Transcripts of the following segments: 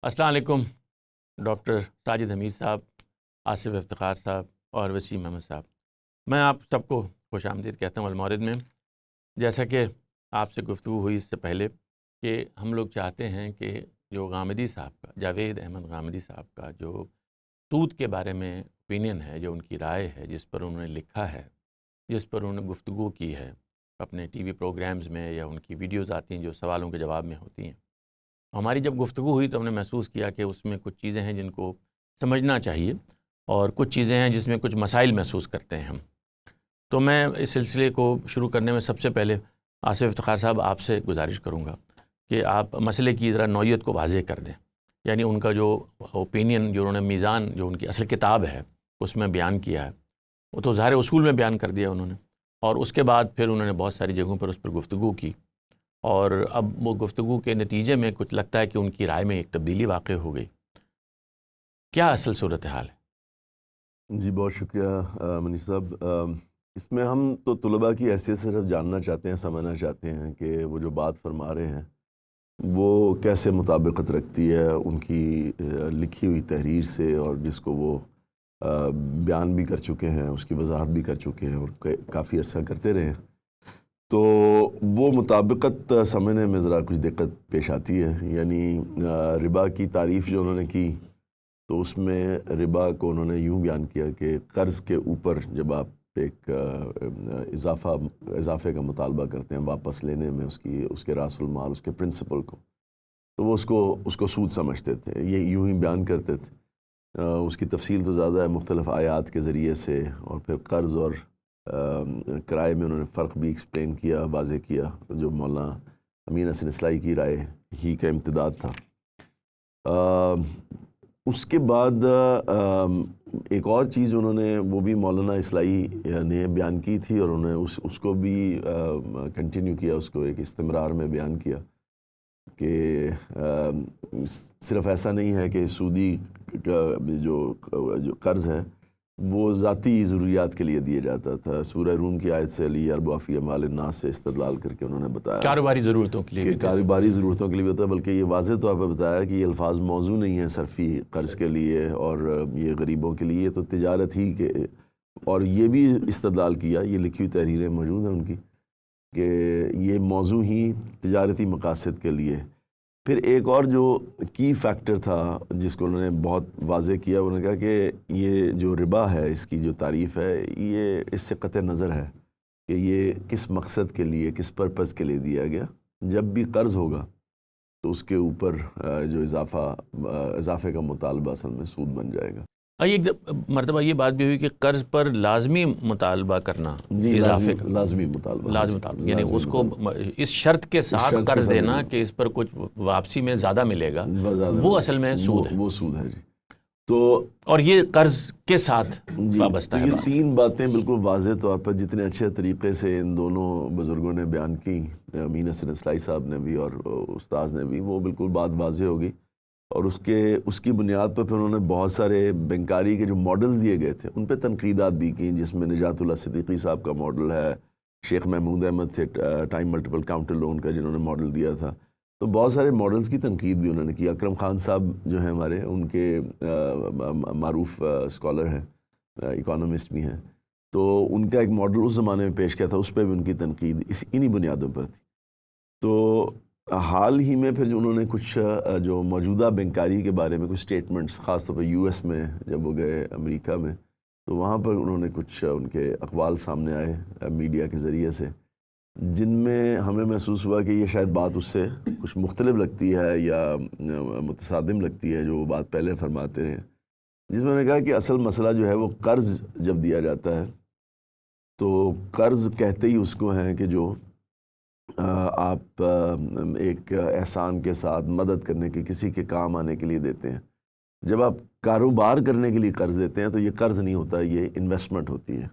السلام علیکم ڈاکٹر ساجد حمید صاحب، آصف افتخار صاحب اور وسیم احمد صاحب، میں آپ سب کو خوش آمدید کہتا ہوں المورد میں۔ جیسا کہ آپ سے گفتگو ہوئی اس سے پہلے کہ ہم لوگ چاہتے ہیں کہ جو غامدی صاحب کا، جاوید احمد غامدی صاحب کا جو سود کے بارے میں اوپینین ہے، جو ان کی رائے ہے، جس پر انہوں نے لکھا ہے، جس پر انہوں نے گفتگو کی ہے اپنے ٹی وی پروگرامز میں، یا ان کی ویڈیوز آتی ہیں جو سوالوں کے جواب میں ہوتی ہیں، ہماری جب گفتگو ہوئی تو ہم نے محسوس کیا کہ اس میں کچھ چیزیں ہیں جن کو سمجھنا چاہیے، اور کچھ چیزیں ہیں جس میں کچھ مسائل محسوس کرتے ہیں ہم۔ تو میں اس سلسلے کو شروع کرنے میں سب سے پہلے آصف افتخار صاحب آپ سے گزارش کروں گا کہ آپ مسئلے کی ذرا نوعیت کو واضح کر دیں، یعنی ان کا جو اوپینین، جو انہوں نے میزان، جو ان کی اصل کتاب ہے اس میں بیان کیا ہے، وہ تو ظاہر اصول میں بیان کر دیا انہوں نے، اور اس کے بعد پھر انہوں نے بہت ساری جگہوں پر اس پر گفتگو کی، اور اب وہ گفتگو کے نتیجے میں کچھ لگتا ہے کہ ان کی رائے میں ایک تبدیلی واقع ہو گئی۔ کیا اصل صورتحال ہے؟ جی بہت شکریہ منیش صاحب۔ اس میں ہم تو طلباء کی حیثیت سے صرف جاننا چاہتے ہیں، سمجھنا چاہتے ہیں کہ وہ جو بات فرما رہے ہیں وہ کیسے مطابقت رکھتی ہے ان کی لکھی ہوئی تحریر سے، اور جس کو وہ بیان بھی کر چکے ہیں، اس کی وضاحت بھی کر چکے ہیں اور کافی عرصہ کرتے رہے ہیں۔ تو وہ مطابقت سمجھنے میں ذرا کچھ دقت پیش آتی ہے۔ یعنی ربا کی تعریف جو انہوں نے کی تو اس میں ربا کو انہوں نے یوں بیان کیا کہ قرض کے اوپر جب آپ ایک اضافے کا مطالبہ کرتے ہیں واپس لینے میں، اس کے راس المال، اس کے پرنسپل کو، تو وہ اس کو سود سمجھتے تھے، یہ یوں ہی بیان کرتے تھے۔ اس کی تفصیل تو زیادہ ہے، مختلف آیات کے ذریعے سے، اور پھر قرض اور کرائے میں انہوں نے فرق بھی ایکسپلین کیا، واضح کیا، جو مولانا امین حسن اصلاحی کی رائے ہی کا امتداد تھا۔ اس کے بعد ایک اور چیز انہوں نے، وہ بھی مولانا اصلاحی نے بیان کی تھی، اور انہوں نے اس کو بھی کنٹینیو کیا، اس کو ایک استمرار میں بیان کیا کہ صرف ایسا نہیں ہے کہ سودی کا جو قرض ہے وہ ذاتی ضروریات کے لیے دیا جاتا تھا۔ سورہ روم کی آیت سے علی اربوا فی اموال الناس سے استدلال کر کے انہوں نے بتایا کاروباری ضرورتوں کے لیے، کہ کاروباری ضرورتوں کے لیے ہوتا ہے، بلکہ یہ واضح طور پر بتایا کہ یہ الفاظ موضوع نہیں ہیں صرفی قرض کے لیے اور یہ غریبوں کے لیے، تو تجارت ہی کے، اور یہ بھی استدلال کیا، یہ لکھی ہوئی تحریریں موجود ہیں ان کی، کہ یہ موضوع ہی تجارتی مقاصد کے لیے۔ پھر ایک اور جو کی فیکٹر تھا جس کو انہوں نے بہت واضح کیا، انہوں نے کہا کہ یہ جو ربا ہے، اس کی جو تعریف ہے، یہ اس سے قطع نظر ہے کہ یہ کس مقصد کے لیے، کس پرپز کے لیے دیا گیا۔ جب بھی قرض ہوگا تو اس کے اوپر جو اضافے کا مطالبہ اصل میں سود بن جائے گا۔ ایک مرتبہ یہ بات بھی ہوئی کہ قرض پر لازمی مطالبہ کرنا، جی اضافے کا لازمی مطالبہ، یعنی اس کو اس شرط کے ساتھ قرض دینا کہ اس پر کچھ واپسی میں زیادہ ملے گا، وہ اصل میں سود ہے، وہ سود ہے۔ جی تو اور یہ قرض کے ساتھ وابستہ ہے۔ یہ تین باتیں بالکل واضح طور پر جتنے اچھے طریقے سے ان دونوں بزرگوں نے بیان کی، امین حسن اصلاحی صاحب نے بھی اور استاذ نے بھی، وہ بالکل بات واضح ہوگی، اور اس کی بنیاد پر پھر انہوں نے بہت سارے بینکاری کے جو ماڈلز دیے گئے تھے ان پہ تنقیدات بھی کی، جس میں نجات اللہ صدیقی صاحب کا ماڈل ہے، شیخ محمود احمد تھے ٹائم ملٹیپل کاؤنٹر لون کا جنہوں نے ماڈل دیا تھا، تو بہت سارے ماڈلز کی تنقید بھی انہوں نے کی۔ اکرم خان صاحب جو ہیں ہمارے، ان کے معروف اسکالر ہیں، اکانومسٹ بھی ہیں، تو ان کا ایک ماڈل اس زمانے میں پیش کیا تھا، اس پہ بھی ان کی تنقید انہی بنیادوں پر تھی۔ تو حال ہی میں پھر جو انہوں نے کچھ جو موجودہ بینکاری کے بارے میں کچھ سٹیٹمنٹس، خاص طور پہ یو ایس میں جب وہ گئے امریکہ میں، تو وہاں پر انہوں نے کچھ ان کے اقوال سامنے آئے میڈیا کے ذریعے سے، جن میں ہمیں محسوس ہوا کہ یہ شاید بات اس سے کچھ مختلف لگتی ہے یا متصادم لگتی ہے جو وہ بات پہلے فرماتے رہے، جس میں نے کہا کہ اصل مسئلہ جو ہے وہ قرض جب دیا جاتا ہے تو قرض کہتے ہی اس کو ہیں کہ جو آپ ایک احسان کے ساتھ مدد کرنے کے، کسی کے کام آنے کے لیے دیتے ہیں۔ جب آپ کاروبار کرنے کے لیے قرض دیتے ہیں تو یہ قرض نہیں ہوتا، یہ انویسٹمنٹ ہوتی ہے۔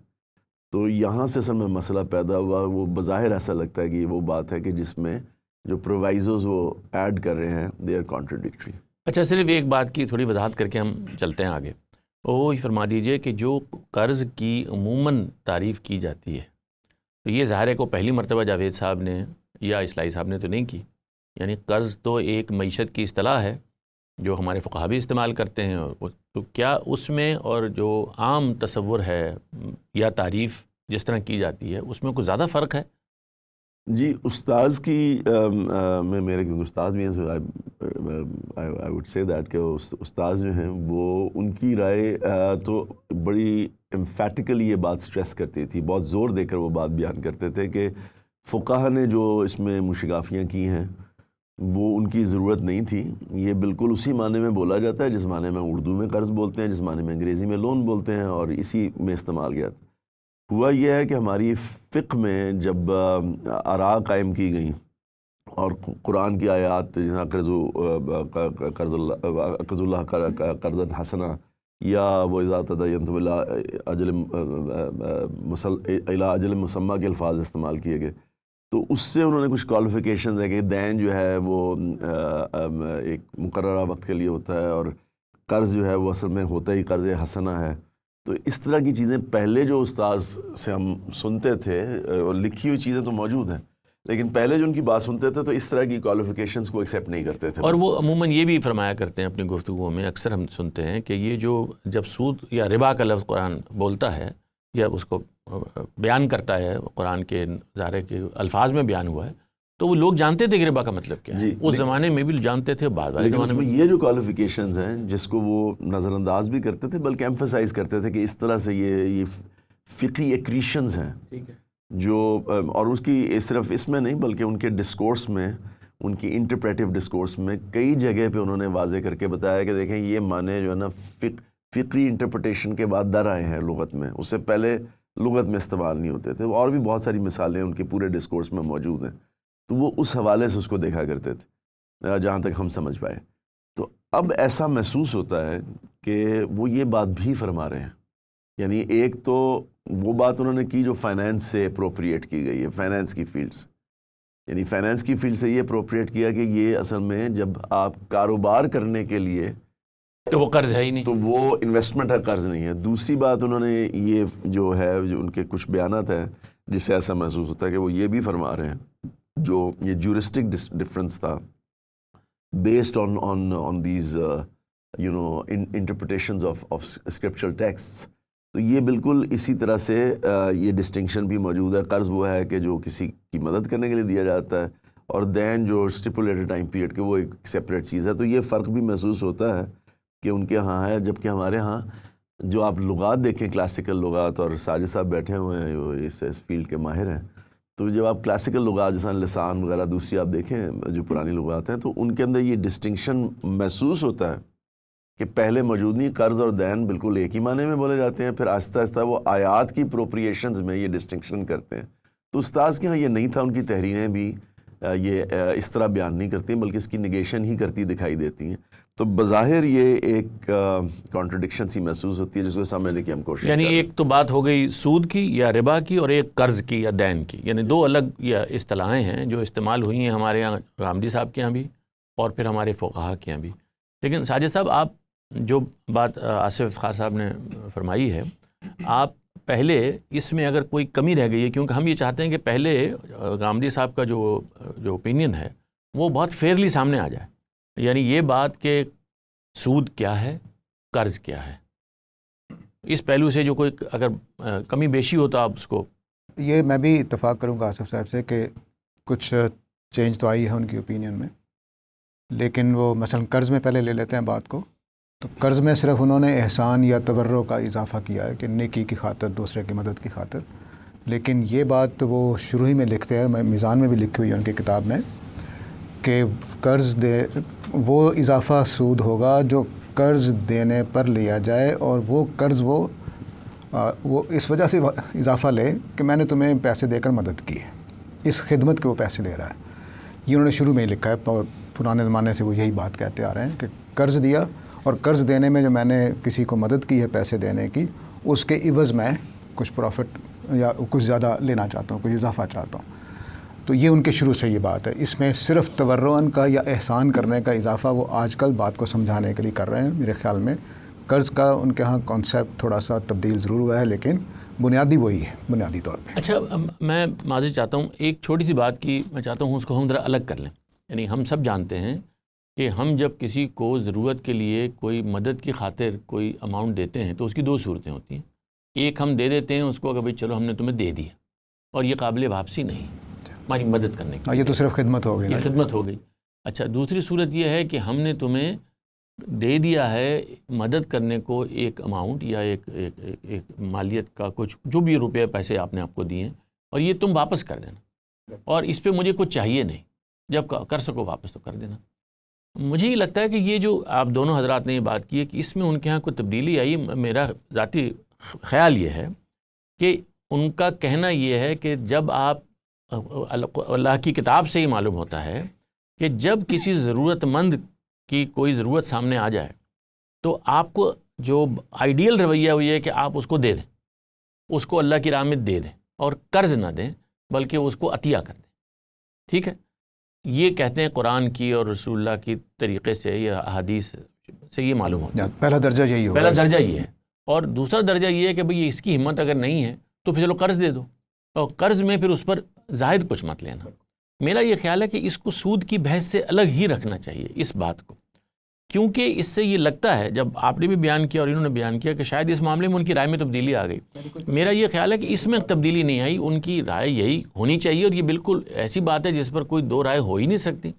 تو یہاں سے اصل میں مسئلہ پیدا ہوا، وہ بظاہر ایسا لگتا ہے کہ یہ وہ بات ہے کہ جس میں جو پرووائزوز وہ ایڈ کر رہے ہیں دے آر کانٹرڈکٹری۔ اچھا، صرف ایک بات کی تھوڑی وضاحت کر کے ہم چلتے ہیں آگے، وہ فرما دیجئے کہ جو قرض کی عموماً تعریف کی جاتی ہے، تو یہ ظاہر ہے کو پہلی مرتبہ جاوید صاحب نے یا اصلاحی صاحب نے تو نہیں کی، یعنی قرض تو ایک معیشت کی اصطلاح ہے جو ہمارے فقہا بھی استعمال کرتے ہیں، اور تو کیا اس میں اور جو عام تصور ہے یا تعریف جس طرح کی جاتی ہے اس میں کوئی زیادہ فرق ہے؟ جی استاذ کی میں میرے کیونکہ استاذ بھی ہیں، آئی وڈ سے دیٹ کہ استاذ جو ہیں وہ ان کی رائے تو بڑی امفیٹیکلی یہ بات سٹریس کرتی تھی، بہت زور دے کر وہ بات بیان کرتے تھے کہ فقہا نے جو اس میں مشگافیاں کی ہیں وہ ان کی ضرورت نہیں تھی، یہ بالکل اسی معنی میں بولا جاتا ہے جس معنی میں اردو میں قرض بولتے ہیں، جس معنی میں انگریزی میں لون بولتے ہیں، اور اسی میں استعمال کیا تھا۔ ہوا یہ ہے کہ ہماری فقہ میں جب آراء قائم کی گئیں اور قرآن کی آیات جہاں قرض اللہ قرضا حسنا یا وہ اذا تدینتم الی اجل مسمى کے الفاظ استعمال کیے گئے، تو اس سے انہوں نے کچھ کوالیفیکیشنز ہے کہ دین جو ہے وہ ایک مقررہ وقت کے لیے ہوتا ہے، اور قرض جو ہے وہ اصل میں ہوتا ہی قرض حسنہ ہے۔ تو اس طرح کی چیزیں پہلے جو استاذ سے ہم سنتے تھے، اور لکھی ہوئی چیزیں تو موجود ہیں، لیکن پہلے جو ان کی بات سنتے تھے تو اس طرح کی کوالیفیکیشنز کو ایکسیپٹ نہیں کرتے تھے۔ اور وہ عموماً یہ بھی فرمایا کرتے ہیں اپنی گفتگو میں، اکثر ہم سنتے ہیں کہ یہ جو جب سود یا ربا کا لفظ قرآن بولتا ہے یا اس کو بیان کرتا ہے، قرآن کے ظاہر کے الفاظ میں بیان ہوا ہے، تو وہ لوگ جانتے تھے کہ ربا کا مطلب کیا ہے، اس زمانے میں بھی جانتے تھے، بعد والے زمانے میں یہ جو کوالیفیکیشنز ہیں جس کو وہ نظر انداز بھی کرتے تھے بلکہ ایمفسائز کرتے تھے کہ اس طرح سے یہ فقہی ایکریشنز ہیں جو، اور اس کی صرف اس میں نہیں بلکہ ان کے ڈسکورس میں، ان کی انٹرپریٹیو ڈسکورس میں کئی جگہ پہ انہوں نے واضح کر کے بتایا کہ دیکھیں یہ معنی جو ہے نا فقہی انٹرپریٹیشن کے بعد در آئے ہیں لغت میں، اس سے پہلے لغت میں استعمال نہیں ہوتے تھے، اور بھی بہت ساری مثالیں ان کے پورے ڈسکورس میں موجود ہیں، تو وہ اس حوالے سے اس کو دیکھا کرتے تھے جہاں تک ہم سمجھ پائے۔ تو اب ایسا محسوس ہوتا ہے کہ وہ یہ بات بھی فرما رہے ہیں، یعنی ایک تو وہ بات انہوں نے کی جو فائنینس سے اپروپریٹ کی گئی ہے، فائنینس کی فیلڈ سے، یعنی فائنینس کی فیلڈ سے یہ اپروپریٹ کیا کہ یہ اصل میں جب آپ کاروبار کرنے کے لیے تو وہ قرض ہے ہی نہیں، تو وہ انویسٹمنٹ ہے، قرض نہیں ہے۔ دوسری بات انہوں نے یہ جو ہے، جو ان کے کچھ بیانات ہیں جس سے ایسا محسوس ہوتا ہے کہ وہ یہ بھی فرما رہے ہیں، جو یہ جورسٹک ڈفرنس تھا based on these interpretations of scriptural text, تو یہ بالکل اسی طرح سے یہ ڈسٹنکشن بھی موجود ہے۔ قرض وہ ہے کہ جو کسی کی مدد کرنے کے لیے دیا جاتا ہے، اور دین جو اسٹیپولیٹڈ ٹائم پیریڈ کے وہ ایک سیپریٹ چیز ہے، تو یہ فرق بھی محسوس ہوتا ہے کہ ان کے ہاں ہے، جبکہ ہمارے ہاں جو آپ لغات دیکھیں، کلاسیکل لغات، اور ساجد صاحب بیٹھے ہوئے ہیں جو اس فیلڈ کے ماہر ہیں، تو جب آپ کلاسیکل لغات جیسا لسان وغیرہ دوسری آپ دیکھیں جو پرانی لغات ہیں، تو ان کے اندر یہ ڈسٹنکشن محسوس ہوتا ہے کہ پہلے موجود نہیں، قرض اور دین بالکل ایک ہی معنی میں بولے جاتے ہیں، پھر آہستہ آہستہ وہ آیات کی پروپریشنز میں یہ ڈسٹنکشن کرتے ہیں۔ تو استاذ کے ہاں یہ نہیں تھا، ان کی تحریریں بھی یہ اس طرح بیان نہیں کرتی بلکہ اس کی نگیشن ہی کرتی دکھائی دیتی ہیں، تو بظاہر یہ ایک کانٹرڈکشن سی محسوس ہوتی ہے جس کو سمجھنے کی ہم کوشش یعنی کر رہے ہیں۔ ایک تو بات ہو گئی سود کی یا ربا کی، اور ایک قرض کی یا دین کی، یعنی دو الگ یا اصطلاحیں ہیں جو استعمال ہوئی ہیں ہمارے یہاں غامدی صاحب کے یہاں بھی اور پھر ہمارے فقہا کے یہاں بھی۔ لیکن ساجد صاحب، آپ جو بات آصف افتخار صاحب نے فرمائی ہے، آپ پہلے اس میں اگر کوئی کمی رہ گئی ہے، کیونکہ ہم یہ چاہتے ہیں کہ پہلے غامدی صاحب کا جو اوپینین ہے وہ بہت فیئرلی سامنے آ جائے، یعنی یہ بات کہ سود کیا ہے، قرض کیا ہے، اس پہلو سے جو کوئی اگر کمی بیشی ہو تو آپ اس کو۔ یہ میں بھی اتفاق کروں گا آصف صاحب سے کہ کچھ چینج تو آئی ہے ان کی اوپینین میں، لیکن وہ مثلا قرض میں پہلے لے لیتے ہیں بات کو، تو قرض میں صرف انہوں نے احسان یا تبرع کا اضافہ کیا ہے کہ نیکی کی خاطر، دوسرے کی مدد کی خاطر، لیکن یہ بات وہ شروع ہی میں لکھتے ہیں، میزان میں بھی لکھی ہوئی ہے ان کی کتاب میں، کہ قرض وہ اضافہ سود ہوگا جو قرض دینے پر لیا جائے، اور وہ قرض وہ اس وجہ سے اضافہ لے کہ میں نے تمہیں پیسے دے کر مدد کی ہے، اس خدمت کے وہ پیسے لے رہا ہے۔ یہ انہوں نے شروع میں ہی لکھا ہے، پرانے زمانے سے وہ یہی بات کہتے آ رہے ہیں کہ قرض دیا، اور قرض دینے میں جو میں نے کسی کو مدد کی ہے پیسے دینے کی، اس کے عوض میں کچھ پروفٹ یا کچھ زیادہ لینا چاہتا ہوں، کچھ اضافہ چاہتا ہوں۔ تو یہ ان کے شروع سے یہ بات ہے، اس میں صرف تورعاً کا یا احسان کرنے کا اضافہ وہ آج کل بات کو سمجھانے کے لیے کر رہے ہیں۔ میرے خیال میں قرض کا ان کے ہاں کانسیپٹ تھوڑا سا تبدیل ضرور ہوا ہے، لیکن بنیادی وہی ہے، بنیادی طور پہ۔ اچھا، میں معذرت چاہتا ہوں، ایک چھوٹی سی بات کی میں چاہتا ہوں اس کو ہم ذرا الگ کر لیں۔ یعنی ہم سب جانتے ہیں کہ ہم جب کسی کو ضرورت کے لیے کوئی مدد کی خاطر کوئی اماؤنٹ دیتے ہیں تو اس کی دو صورتیں ہوتی ہیں. ایک ہم دے دیتے ہیں اس کو کہ بھائی چلو ہم نے تمہیں دے دیا اور یہ قابل واپسی نہیں ہماری مدد کرنے کی. یہ تو صرف خدمت ہو گئی. یہ خدمت ہو گئی. اچھا دوسری صورت یہ ہے کہ ہم نے تمہیں دے دیا ہے مدد کرنے کو ایک اماؤنٹ یا ایک مالیت کا کچھ جو بھی روپے پیسے آپ نے آپ کو دیے اور یہ تم واپس کر دینا اور اس پہ مجھے کچھ چاہیے نہیں, جب کر سکو واپس تو کر دینا. مجھے یہ لگتا ہے کہ یہ جو آپ دونوں حضرات نے یہ بات کی ہے کہ اس میں ان کے ہاں کوئی تبدیلی آئی. میرا ذاتی خیال یہ ہے کہ ان کا کہنا یہ ہے کہ جب آپ اللہ کی کتاب سے یہ معلوم ہوتا ہے کہ جب کسی ضرورت مند کی کوئی ضرورت سامنے آ جائے تو آپ کو جو آئیڈیل رویہ وہ یہ ہے کہ آپ اس کو دے دیں, اس کو اللہ کی راہ میں دے دیں اور قرض نہ دیں بلکہ اس کو عطیہ کر دیں. ٹھیک ہے, یہ کہتے ہیں قرآن کی اور رسول اللہ کی طریقے سے یا احادیث سے یہ معلوم ہوتا ہے. پہلا درجہ یہی ہوگا. پہلا درجہ یہ ہے. اور دوسرا درجہ یہ ہے کہ بھئی اس کی ہمت اگر نہیں ہے تو پھر چلو قرض دے دو اور قرض میں پھر اس پر زائد کچھ مت لینا. میرا یہ خیال ہے کہ اس کو سود کی بحث سے الگ ہی رکھنا چاہیے اس بات کو, کیونکہ اس سے یہ لگتا ہے جب آپ نے بھی بیان کیا اور انہوں نے بیان کیا کہ شاید اس معاملے میں ان کی رائے میں تبدیلی آ گئی. میرا یہ خیال ہے کہ اس میں تبدیلی نہیں آئی, ان کی رائے یہی ہونی چاہیے اور یہ بالکل ایسی بات ہے جس پر کوئی دو رائے ہو ہی نہیں سکتی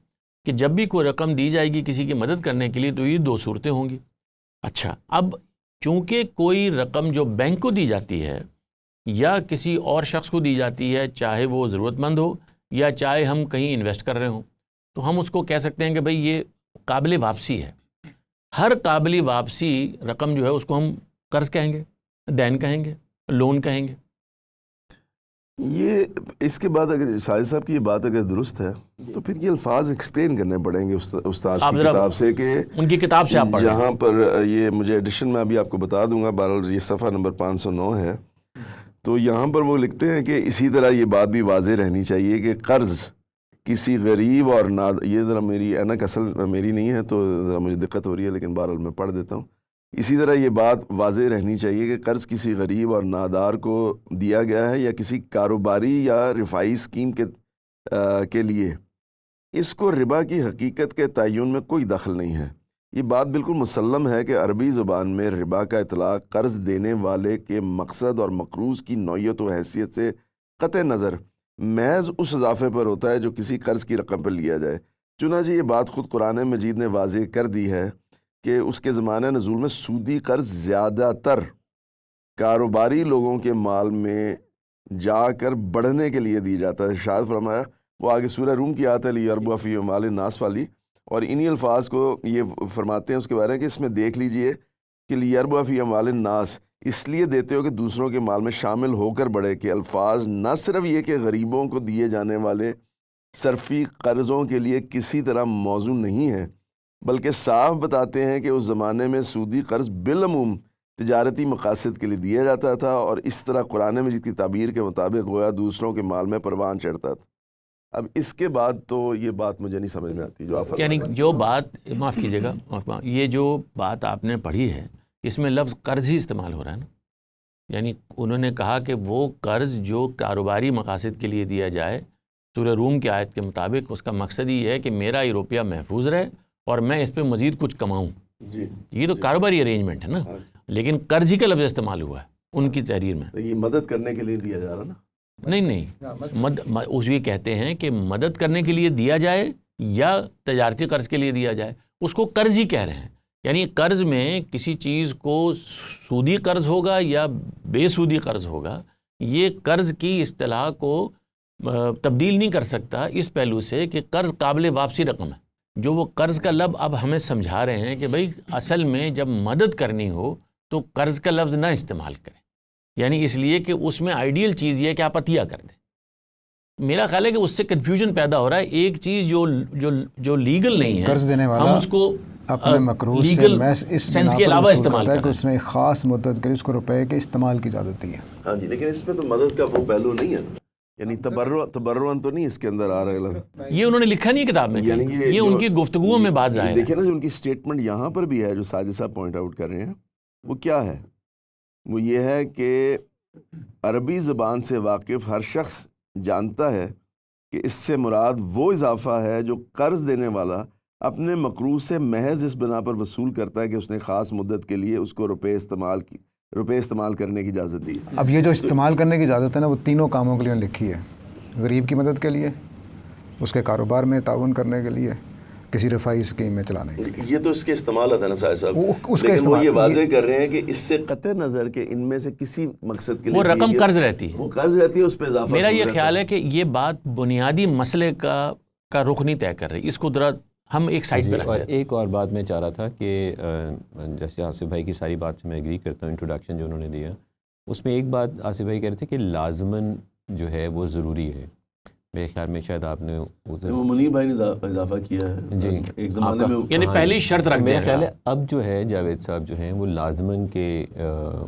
کہ جب بھی کوئی رقم دی جائے گی کسی کی مدد کرنے کے لیے تو یہ دو صورتیں ہوں گی. اچھا اب چونکہ کوئی رقم جو بینک کو دی جاتی ہے یا کسی اور شخص کو دی جاتی ہے, چاہے وہ ضرورت مند ہو یا چاہے ہم کہیں انویسٹ کر رہے ہوں, تو ہم اس کو کہہ سکتے ہیں کہ بھئی یہ قابل واپسی ہے. ہر قابل واپسی رقم جو ہے اس کو ہم قرض کہیں گے, دین کہیں گے, لون کہیں گے. یہ اس کے بعد اگر ساجد صاحب کی یہ بات اگر درست ہے تو پھر یہ الفاظ ایکسپلین کرنے پڑیں گے استاد کی کتاب سے, کہ ان کی کتاب سے آپ پڑھیں. جہاں پر یہ مجھے ایڈیشن میں ابھی آپ کو بتا دوں گا, بہرحال یہ صفحہ نمبر 509 ہے, تو یہاں پر وہ لکھتے ہیں کہ اسی طرح یہ بات بھی واضح رہنی چاہیے کہ قرض کسی غریب اور یہ ذرا میری اینک اصل میری نہیں ہے تو ذرا مجھے دقت ہو رہی ہے, لیکن بہرحال میں پڑھ دیتا ہوں. اسی طرح یہ بات واضح رہنی چاہیے کہ قرض کسی غریب اور نادار کو دیا گیا ہے یا کسی کاروباری یا رفائی اسکیم کے لیے, اس کو ربا کی حقیقت کے تعین میں کوئی دخل نہیں ہے. یہ بات بالکل مسلم ہے کہ عربی زبان میں ربا کا اطلاق قرض دینے والے کے مقصد اور مقروض کی نوعیت و حیثیت سے قطع نظر محض اس اضافے پر ہوتا ہے جو کسی قرض کی رقم پر لیا جائے. چنانچہ یہ بات خود قرآن مجید نے واضح کر دی ہے کہ اس کے زمانہ نزول میں سودی قرض زیادہ تر کاروباری لوگوں کے مال میں جا کر بڑھنے کے لیے دی جاتا ہے. شاید فرمایا وہ آگے سورہ روم کی آیت ہے لیربوا فی اموال الناس والی, اور انہی الفاظ کو یہ فرماتے ہیں اس کے بارے میں کہ اس میں دیکھ لیجئے کہ لیربوا فی اموال الناس اس لیے دیتے ہو کہ دوسروں کے مال میں شامل ہو کر بڑھے. کہ الفاظ نہ صرف یہ کہ غریبوں کو دیے جانے والے صرفی قرضوں کے لیے کسی طرح موزوں نہیں ہیں, بلکہ صاف بتاتے ہیں کہ اس زمانے میں سودی قرض بالعموم تجارتی مقاصد کے لیے دیا جاتا تھا, اور اس طرح قرآن مجید کی تعبیر کے مطابق گویا دوسروں کے مال میں پروان چڑھتا تھا. اب اس کے بعد تو یہ بات مجھے نہیں سمجھ میں آتی جو آپ یعنی جو بات, معاف کیجیے گا, یہ جو بات آپ نے پڑھی ہے اس میں لفظ قرض ہی استعمال ہو رہا ہے نا. یعنی انہوں نے کہا کہ وہ قرض جو کاروباری مقاصد کے لیے دیا جائے سورہ روم کی آیت کے مطابق اس کا مقصد یہ ہے کہ میرا یہ روپیہ محفوظ رہے اور میں اس پہ مزید کچھ کماؤں. جی یہ تو کاروباری ارینجمنٹ ہے نا, لیکن قرض ہی کا لفظ استعمال ہوا ہے ان کی تحریر میں. یہ مدد کرنے کے لیے دیا جا رہا نا. نہیں, اس یہ کہتے ہیں کہ مدد کرنے کے لیے دیا جائے یا تجارتی قرض کے لیے دیا جائے, اس کو قرض ہی کہہ رہے ہیں. یعنی قرض میں کسی چیز کو سودی قرض ہوگا یا بے سودی قرض ہوگا, یہ قرض کی اصطلاح کو تبدیل نہیں کر سکتا اس پہلو سے کہ قرض قابل واپسی رقم ہے. جو وہ قرض کا لفظ اب ہمیں سمجھا رہے ہیں کہ بھئی اصل میں جب مدد کرنی ہو تو قرض کا لفظ نہ استعمال کریں, یعنی اس لیے کہ اس میں آئیڈیل چیز یہ ہے کہ آپ عطیہ کر دیں. میرا خیال ہے کہ اس سے کنفیوژن پیدا ہو رہا ہے. ایک چیز جو لیگل نہیں ہے قرض دینے والا ہم اس کو اپنے مقروض لیگل سے اس سینس کے علاوہ استعمال کرتا ہے کہ اس نے ایک خاص مدت کے اس کو روپے کے استعمال کی اجازت دی ہے. ہاں جی, لیکن اس میں تو مدد کا وہ پہلو نہیں ہے, یعنی تبرعاً تو نہیں اس کے اندر آ رہا ہے. یہ انہوں نے لکھا نہیں کتاب میں, یعنی یہ ان کی گفتگوؤں میں بات ظاہر ہے. دیکھیں نا جو ان کی سٹیٹمنٹ یہاں پر بھی ہے جو ساجد صاحب پوائنٹ آؤٹ کر رہے ہیں, وہ کیا ہے؟ وہ یہ ہے کہ عربی زبان سے واقف ہر شخص جانتا ہے کہ اس سے مراد وہ اضافہ ہے جو قرض دینے والا اپنے مقروض سے محض اس بنا پر وصول کرتا ہے کہ اس نے خاص مدت کے لیے اس کو روپے استعمال کرنے کی اجازت دی. اب یہ جو استعمال کرنے کی اجازت ہے نا وہ تینوں کاموں کے لیے لکھی ہے. غریب کی مدد کے لیے, اس کے کاروبار میں تعاون کرنے کے لیے, کسی رفاہی اسکیم میں چلانے کے لیے. یہ تو اس کے استعمالات ہے نا صاحب صاحب, لیکن وہ یہ واضح کر رہے ہیں کہ اس سے قطع نظر کہ ان میں سے کسی مقصد کے لیے وہ رقم قرض رہتی ہے, وہ قرض رہتی ہے, اس پہ اضافہ. میرا یہ خیال ہے کہ یہ بات بنیادی مسئلے کا رخ نہیں طے کر رہی, اس کو ذرا ہم ایک سائڈ پہ رکھ اور دیں. ایک اور بات میں چاہ رہا تھا کہ جیسے آصف بھائی کی ساری بات سے میں ایگری کرتا ہوں, انٹروڈکشن جو انہوں نے دیا اس میں ایک بات آصف بھائی کہہ رہے تھے کہ لازماً جو ہے وہ ضروری ہے. میرے خیال میں شاید آپ نے وہ منیر بھائی نے اضافہ کیا ہے جی ایک زمانے میں, یعنی پہلی شرط رکھ میرا دیں. خیال ہے اب جو ہے جاوید صاحب جو ہیں وہ لازماً کے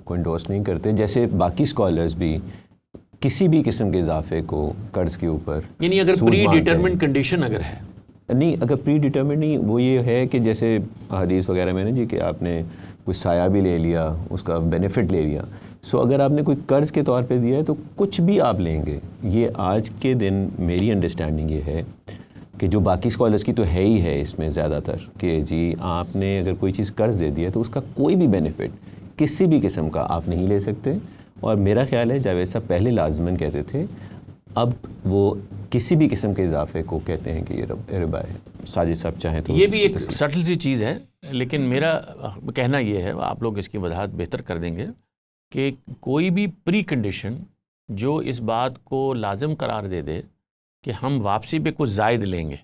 کو انڈورس نہیں کرتے, جیسے باقی اسکالرز بھی کسی بھی قسم کے اضافے کو قرض کے اوپر, یعنی اگر سود پری مانگتے ہیں. ڈیٹرمنٹ کنڈیشن اگر ہے نہیں, اگر پری ڈیٹرمنٹ نہیں, وہ یہ ہے کہ جیسے حدیث وغیرہ میں نے جی کہ آپ نے کوئی سایہ بھی لے لیا, اس کا بینیفٹ لے لیا. سو اگر آپ نے کوئی قرض کے طور پہ دیا ہے تو کچھ بھی آپ لیں گے. یہ آج کے دن میری انڈرسٹینڈنگ یہ ہے کہ جو باقی اسکالرس کی تو ہے ہی ہے اس میں زیادہ تر, کہ جی آپ نے اگر کوئی چیز قرض دے دیا تو اس کا کوئی بھی بینیفٹ کسی بھی قسم کا آپ نہیں لے سکتے. اور میرا خیال ہے جاوید صاحب پہلے لازماً کہتے تھے, اب وہ کسی بھی قسم کے اضافے کو کہتے ہیں کہ یہ ربا ہے. ساجد صاحب چاہیں تو یہ بھی ایک سٹل سی چیز ہے, لیکن میرا کہنا یہ ہے, آپ لوگ اس کی وضاحت بہتر کر دیں گے, کہ کوئی بھی پری کنڈیشن جو اس بات کو لازم قرار دے دے کہ ہم واپسی پہ کچھ زائد لیں گے.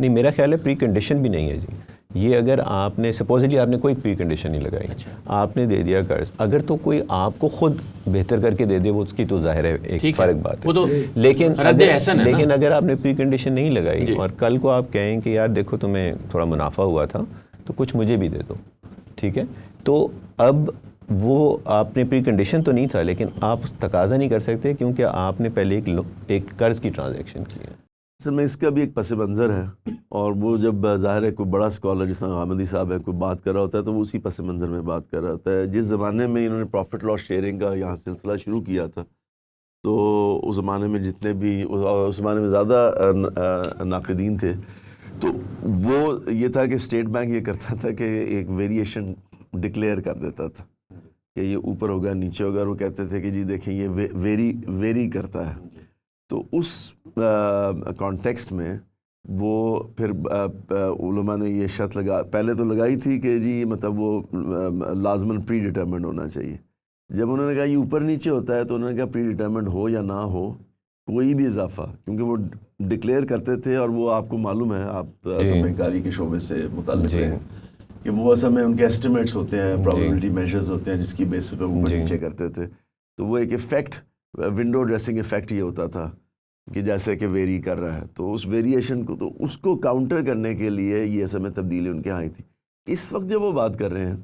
نہیں, میرا خیال ہے پری کنڈیشن بھی نہیں ہے جی. یہ اگر آپ نے سپوزلی آپ نے کوئی پری کنڈیشن نہیں لگائی, آپ نے دے دیا قرض, اگر تو کوئی آپ کو خود بہتر کر کے دے دے وہ اس کی تو ظاہر ہے ایک فرق بات ہے. لیکن اگر آپ نے پری کنڈیشن نہیں لگائی اور کل کو آپ کہیں کہ یار دیکھو تمہیں تھوڑا منافع ہوا تھا تو کچھ مجھے بھی دے دو, ٹھیک ہے, تو اب وہ آپ نے پری کنڈیشن تو نہیں تھا, لیکن آپ تقاضا نہیں کر سکتے کیونکہ آپ نے پہلے ایک قرض کی ٹرانزیکشن کی ہے. اصل میں اس کا بھی ایک پس منظر ہے, اور وہ جب ظاہر ہے کوئی بڑا اسکالر جس طرح غامدی صاحب ہے کوئی بات کر رہا ہوتا ہے تو وہ اسی پس منظر میں بات کر رہا ہوتا ہے. جس زمانے میں انہوں نے پروفٹ لاس شیئرنگ کا یہاں سلسلہ شروع کیا تھا تو اس زمانے میں جتنے بھی اس زمانے میں زیادہ ناقدین تھے, تو وہ یہ تھا کہ اسٹیٹ بینک یہ کرتا تھا کہ ایک ویریشن ڈکلیئر کر دیتا تھا کہ یہ اوپر ہوگا نیچے ہوگا, اور وہ کہتے تھے کہ جی دیکھیں یہ ویری کرتا ہے. تو اس کانٹیکسٹ میں وہ پھر علماء نے یہ شرط پہلے تو لگائی تھی کہ جی مطلب وہ لازماً پری ڈیٹرمنٹ ہونا چاہیے. جب انہوں نے کہا یہ اوپر نیچے ہوتا ہے تو انہوں نے کہا پری ڈیٹرمنٹ ہو یا نہ ہو کوئی بھی اضافہ, کیونکہ وہ ڈکلیئر کرتے تھے, اور وہ آپ کو معلوم ہے, آپ بینکاری کے شعبے سے متعلق ہیں, کہ وہ اصل میں ان کے ایسٹیمیٹس ہوتے ہیں, پرابیبلٹی میجرز ہوتے ہیں جس کی بیسس پہ اوپر نیچے کرتے تھے. تو وہ ایک ایفیکٹ, ونڈو ڈریسنگ ایفیکٹ یہ ہوتا تھا کہ جیسے کہ ویری کر رہا ہے, تو اس ویریشن کو, تو اس کو کاؤنٹر کرنے کے لیے یہ اصل میں تبدیلی ان کے آئی تھی. اس وقت جب وہ بات کر رہے ہیں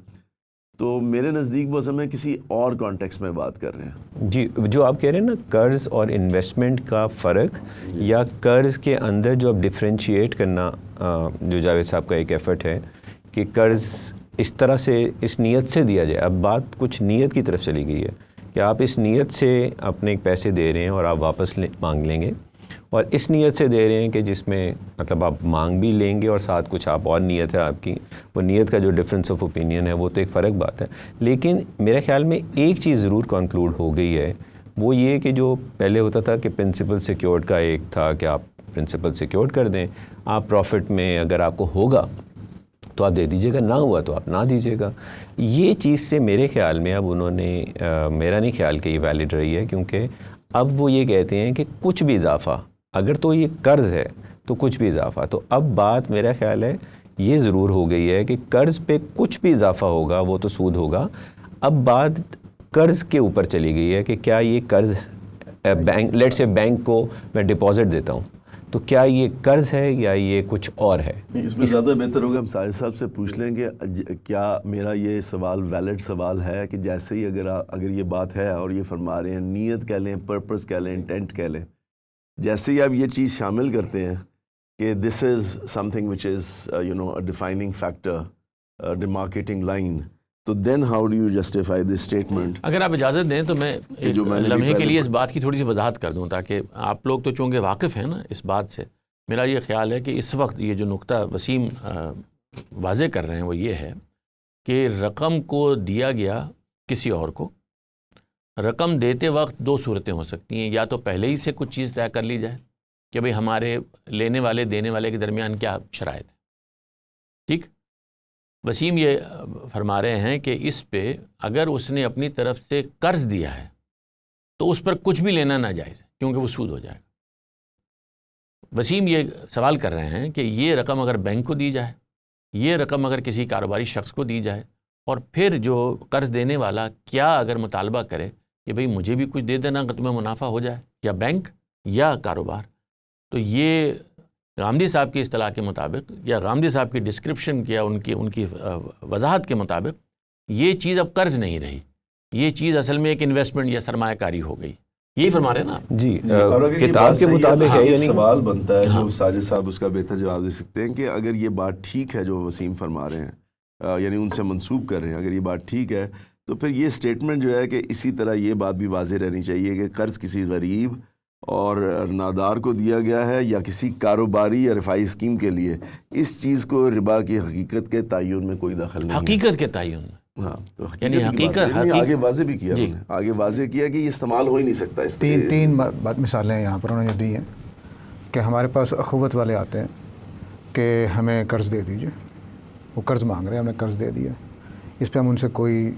تو میرے نزدیک وہ اصل میں کسی اور کانٹیکس میں بات کر رہے ہیں. جی, جو آپ کہہ رہے ہیں نا قرض اور انویسٹمنٹ کا فرق, یا قرض کے اندر جو آپ ڈفرینشیٹ کرنا, جو جاوید صاحب کا ایک ایفرٹ ہے کہ قرض اس طرح سے اس نیت سے دیا جائے. اب بات کچھ نیت کی طرف چلی گئی ہے کہ آپ اس نیت سے اپنے پیسے دے رہے ہیں اور آپ واپس مانگ لیں گے, اور اس نیت سے دے رہے ہیں کہ جس میں مطلب آپ مانگ بھی لیں گے اور ساتھ کچھ آپ اور نیت ہے آپ کی, وہ نیت کا جو ڈفرینس آف اوپینین ہے وہ تو ایک فرق بات ہے. لیکن میرے خیال میں ایک چیز ضرور کنکلوڈ ہو گئی ہے, وہ یہ کہ جو پہلے ہوتا تھا کہ پرنسپل سیکیورڈ کا ایک تھا کہ آپ پرنسپل سیکیورڈ کر دیں, آپ پروفٹ میں اگر آپ کو ہوگا تو آپ دے دیجیے گا, نہ ہوا تو آپ نہ دیجیے گا. یہ چیز سے میرے خیال میں اب انہوں نے, میرا نہیں خیال کہ یہ ویلڈ رہی ہے, کیونکہ اب وہ یہ کہتے ہیں کہ کچھ بھی اضافہ, اگر تو یہ قرض ہے تو کچھ بھی اضافہ. تو اب بات میرا خیال ہے یہ ضرور ہو گئی ہے کہ قرض پہ کچھ بھی اضافہ ہوگا وہ تو سود ہوگا. اب بات قرض کے اوپر چلی گئی ہے کہ کیا یہ قرض بینک, لیٹ سے بینک کو میں ڈپازٹ دیتا ہوں, تو کیا یہ قرض ہے یا یہ کچھ اور ہے؟ اس میں زیادہ بہتر ہوگا ہم ساجد صاحب سے پوچھ لیں کہ کیا میرا یہ سوال ویلڈ سوال ہے کہ جیسے ہی اگر یہ بات ہے اور یہ فرما رہے ہیں, نیت کہہ لیں, پرپس کہہ لیں, انٹینٹ کہہ لیں, جیسے ہی آپ یہ چیز شامل کرتے ہیں کہ this is something which is a defining factor, demarcating line, تو then how do you justify this statement? اگر آپ اجازت دیں تو میں ایک لمحے کے لیے اس بات کی تھوڑی سی وضاحت کر دوں, تاکہ آپ لوگ تو چونکہ واقف ہیں نا اس بات سے, میرا یہ خیال ہے کہ اس وقت یہ جو نقطہ وسیم واضح کر رہے ہیں وہ یہ ہے کہ رقم کو دیا گیا کسی اور کو. رقم دیتے وقت دو صورتیں ہو سکتی ہیں، یا تو پہلے ہی سے کچھ چیز طے کر لی جائے کہ بھئی ہمارے لینے والے دینے والے کے درمیان کیا شرائط ہے. ٹھیک، وسیم یہ فرما رہے ہیں کہ اس پہ اگر اس نے اپنی طرف سے قرض دیا ہے تو اس پر کچھ بھی لینا ناجائز ہے، کیونکہ وہ سود ہو جائے گا. وسیم یہ سوال کر رہے ہیں کہ یہ رقم اگر بینک کو دی جائے، یہ رقم اگر کسی کاروباری شخص کو دی جائے، اور پھر جو قرض دینے والا کیا اگر مطالبہ کرے کہ بھئی مجھے بھی کچھ دے دینا کہ تمہیں منافع ہو جائے، یا بینک یا کاروبار، تو یہ غامدی صاحب کی اصطلاح کے مطابق یا غامدی صاحب کی ڈسکرپشن کیا ان کی وضاحت کے مطابق یہ چیز اب قرض نہیں رہی، یہ چیز اصل میں ایک انویسٹمنٹ یا سرمایہ کاری ہو گئی. یہی فرما رہے ہیں نا آپ؟ جی، اور اگر یہ کتاب بات کے صحیح ہے مطابق تو ہے، یہ یعنی سوال بنتا ہے جو ساجد صاحب اس کا بہتر جواب دے سکتے ہیں کہ اگر یہ بات ٹھیک ہے جو وسیم فرما رہے ہیں، یعنی ان سے منسوب کر رہے ہیں، اگر یہ بات ٹھیک ہے تو پھر یہ سٹیٹمنٹ جو ہے کہ اسی طرح یہ بات بھی واضح رہنی چاہیے کہ قرض کسی غریب اور نادار کو دیا گیا ہے یا کسی کاروباری یا رفاہی اسکیم کے لیے، اس چیز کو ربا کی حقیقت کے تعین میں کوئی دخل نہیں ہے. حقیقت کے تعین میں. ہاں، تو یعنی حقیقت آگے واضح بھی کیا انہوں نے، آگے واضح کیا کہ یہ استعمال ہو ہی نہیں سکتا. اس تین مثالیں یہاں پر انہوں نے دی ہیں کہ ہمارے پاس اخوت والے آتے ہیں کہ ہمیں قرض دے دیجئے، وہ قرض مانگ رہے ہیں، ہم نے قرض دے دیا، اس پہ ہم ان سے کوئی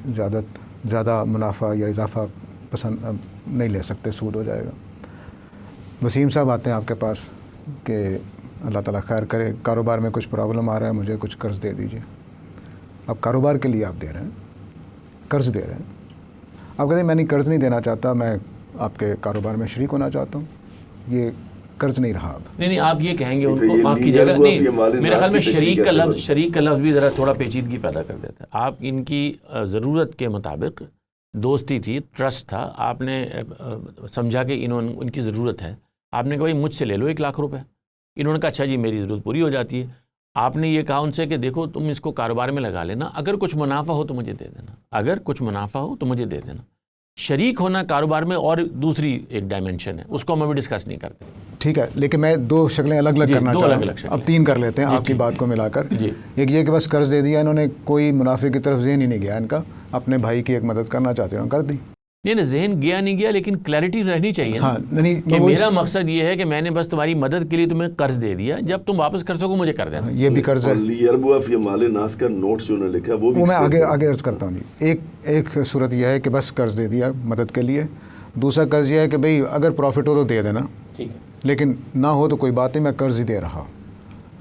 زیادہ منافع یا اضافہ پسند نہیں لے سکتے، سود ہو جائے گا. وسیم صاحب آتے ہیں آپ کے پاس کہ اللہ تعالیٰ خیر کرے، کاروبار میں کچھ پرابلم آ رہا ہے، مجھے کچھ قرض دے دیجئے. اب کاروبار کے لیے آپ دے رہے ہیں، قرض دے رہے ہیں، آپ کہتے ہیں میں نہیں قرض نہیں دینا چاہتا، میں آپ کے کاروبار میں شریک ہونا چاہتا ہوں. یہ قرض نہیں رہا. اب نہیں آپ یہ کہیں گے ان کو معاف کیجیے گا، نہیں میرے خیال میں شریک کا لفظ بھی ذرا تھوڑا پیچیدگی پیدا کر دیتا ہے. آپ ان کی ضرورت کے مطابق دوستی تھی، ٹرسٹ تھا، آپ نے سمجھا کہ ان کی ضرورت ہے، آپ نے کہا بھائی مجھ سے لے لو 1,00,000 روپے. انہوں نے کہا اچھا جی میری ضرورت پوری ہو جاتی ہے. آپ نے یہ کہا ان سے کہ دیکھو تم اس کو کاروبار میں لگا لینا، اگر کچھ منافع ہو تو مجھے دے دینا، اگر کچھ منافع ہو تو مجھے دے دینا. شریک ہونا کاروبار میں اور دوسری ایک ڈائمنشن ہے، اس کو ہم ابھی ڈسکس نہیں کرتے. ٹھیک ہے، لیکن میں دو شکلیں الگ الگ کرنا چاہ رہا ہوں، اب 3 کر لیتے ہیں آپ کی بات کو ملا کر. ایک یہ کہ بس قرض دے دیا، انہوں نے کوئی منافع کی طرف ذہن ہی نہیں گیا ان کا، اپنے بھائی کی ایک مدد کرنا چاہتے ہیں، کر دی. نہیں ذہن گیا نہیں گیا، لیکن کلیئرٹی رہنی چاہیے. ہاں نہیں، کہ میرا مقصد یہ ہے کہ میں نے بس تمہاری مدد کے لیے تمہیں قرض دے دیا، جب تم واپس کر سکو مجھے کر دینا. یہ بھی قرض ہے. لیربوا فی مال ناس کا نوٹ جو انہوں نے لکھا وہ میں آگے عرض کرتا ہوں جی. ایک صورت یہ ہے کہ بس قرض دے دیا مدد کے لیے. دوسرا قرض یہ ہے کہ بھئی اگر پروفٹ ہو تو دے دینا، ٹھیک ہے، لیکن نہ ہو تو کوئی بات نہیں، میں قرض ہی دے رہا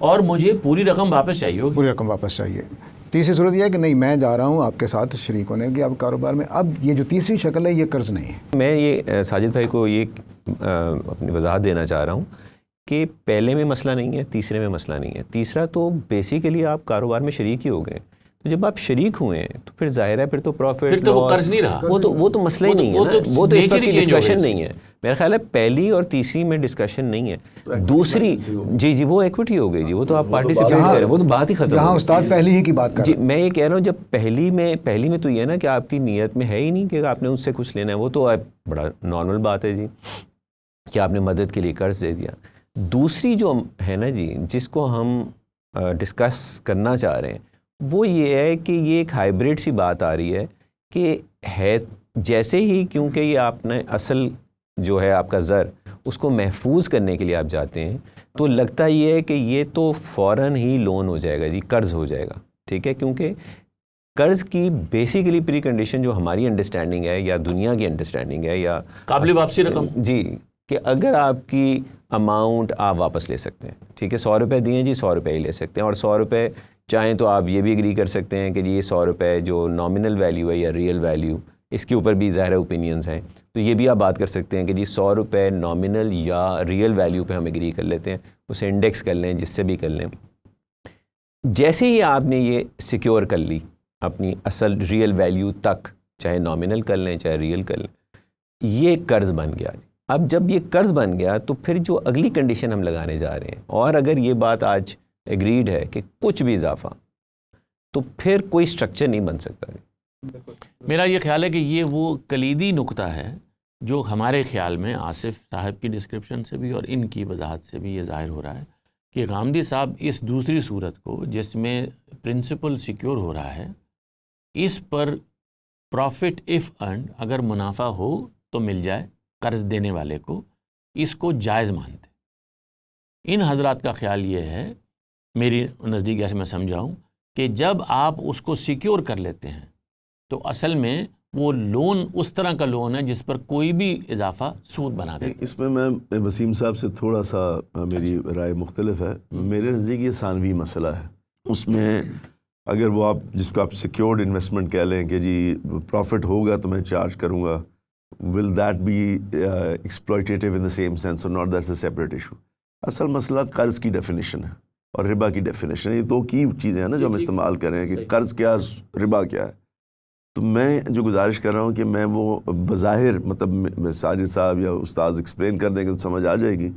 اور مجھے پوری رقم واپس چاہیے ہوگی. پوری رقم واپس چاہیے. تیسری صورت یہ ہے کہ نہیں میں جا رہا ہوں آپ کے ساتھ شریک ہونے کے اب کاروبار میں. اب یہ جو تیسری شکل ہے یہ قرض نہیں ہے. میں یہ ساجد بھائی کو یہ اپنی وضاحت دینا چاہ رہا ہوں کہ پہلے میں مسئلہ نہیں ہے، تیسرے میں مسئلہ نہیں ہے. تیسرا تو بیسیکلی آپ کاروبار میں شریک ہی ہو گئے، تو جب آپ شریک ہوئے ہیں تو پھر ظاہر ہے پھر تو پروفٹ تو وہ قرض نہیں رہا، وہ تو مسئلہ ہی نہیں ہے نا، وہ تو اس وقت کی ڈسکشن نہیں ہے. میرا خیال ہے پہلی اور تیسری میں ڈسکشن نہیں ہے. دوسری جی وہ ایکوٹی ہو گئی جی، وہ تو آپ پارٹیسپیٹ کر رہے ہیں، وہ تو بات ہی ختم. یہاں استاد پہلی ہی کی بات کر جی میں یہ کہہ رہا ہوں جب پہلی میں تو یہ ہے نا کہ آپ کی نیت میں ہے ہی نہیں کہ آپ نے ان سے کچھ لینا ہے، وہ تو بڑا نارمل بات ہے جی کہ آپ نے مدد کے لیے قرض دے دیا. دوسری جو ہے نا جی جس کو ہم ڈسکس کرنا چاہ رہے ہیں وہ یہ ہے کہ یہ ایک ہائبریڈ سی بات آ رہی ہے کہ ہے جیسے ہی کیونکہ یہ آپ نے اصل جو ہے آپ کا زر اس کو محفوظ کرنے کے لیے آپ جاتے ہیں تو لگتا یہ ہے کہ یہ تو فوراً ہی لون ہو جائے گا جی، قرض ہو جائے گا. ٹھیک ہے، کیونکہ قرض کی بیسیکلی پری کنڈیشن جو ہماری انڈرسٹینڈنگ ہے یا دنیا کی انڈرسٹینڈنگ ہے یا قابل واپسی رقم جی کہ اگر آپ کی اماؤنٹ آپ واپس لے سکتے ہیں، ٹھیک ہے 100 روپے دیے جی 100 روپے ہی لے سکتے ہیں، اور 100 روپے چاہیں تو آپ یہ بھی اگری کر سکتے ہیں کہ یہ 100 روپے جو نامنل ویلیو ہے یا ریئل ویلیو، اس کے اوپر بھی ظاہر اوپینینز ہیں، تو یہ بھی آپ بات کر سکتے ہیں کہ جی 100 روپے نامنل یا ریئل ویلیو پہ ہم اگری کر لیتے ہیں، اسے انڈیکس کر لیں، جس سے بھی کر لیں. جیسے ہی آپ نے یہ سیکیور کر لی اپنی اصل ریئل ویلیو تک، چاہے نامنل کر لیں چاہے ریئل کر لیں، یہ قرض بن گیا. اب جب یہ قرض بن گیا تو پھر جو اگلی کنڈیشن ہم لگانے جا رہے ہیں، اور اگر یہ بات آج ایگریڈ ہے کہ کچھ بھی اضافہ، تو پھر کوئی سٹرکچر نہیں بن سکتا. میرا یہ خیال ہے کہ یہ وہ کلیدی نقطہ ہے جو ہمارے خیال میں آصف صاحب کی ڈسکرپشن سے بھی اور ان کی وضاحت سے بھی یہ ظاہر ہو رہا ہے. کہ غامدی صاحب اس دوسری صورت کو جس میں پرنسپل سیکیور ہو رہا ہے، اس پر پروفٹ اف ارنڈ، اگر منافع ہو تو مل جائے قرض دینے والے کو، اس کو جائز مانتے۔ ان حضرات کا خیال یہ ہے، میری نزدیک ایسے میں سمجھاؤں، کہ جب آپ اس کو سیکیور کر لیتے ہیں تو اصل میں وہ لون اس طرح کا لون ہے جس پر کوئی بھی اضافہ سود بنا دے۔ اس میں وسیم صاحب سے تھوڑا سا میری رائے مختلف ہے۔ میرے نزدیک یہ ثانوی مسئلہ ہے۔ اس میں اگر وہ آپ جس کو آپ سیکیورڈ انویسٹمنٹ کہہ لیں کہ جی پروفٹ ہوگا تو میں چارج کروں گا، will that be exploitative in the same sense or not, that's a separate issue. اصل مسئلہ قرض کی ڈیفینیشن ہے اور ربا کی ڈیفینیشن، یہ دو کی چیزیں ہیں نا جو ہم استعمال کریں کہ قرض کیا، ربا کیا ہے۔ تو میں جو گزارش کر رہا ہوں کہ میں وہ بظاہر مطلب ساجد صاحب یا استاذ ایکسپلین کر دیں گے تو سمجھ آ جائے گی،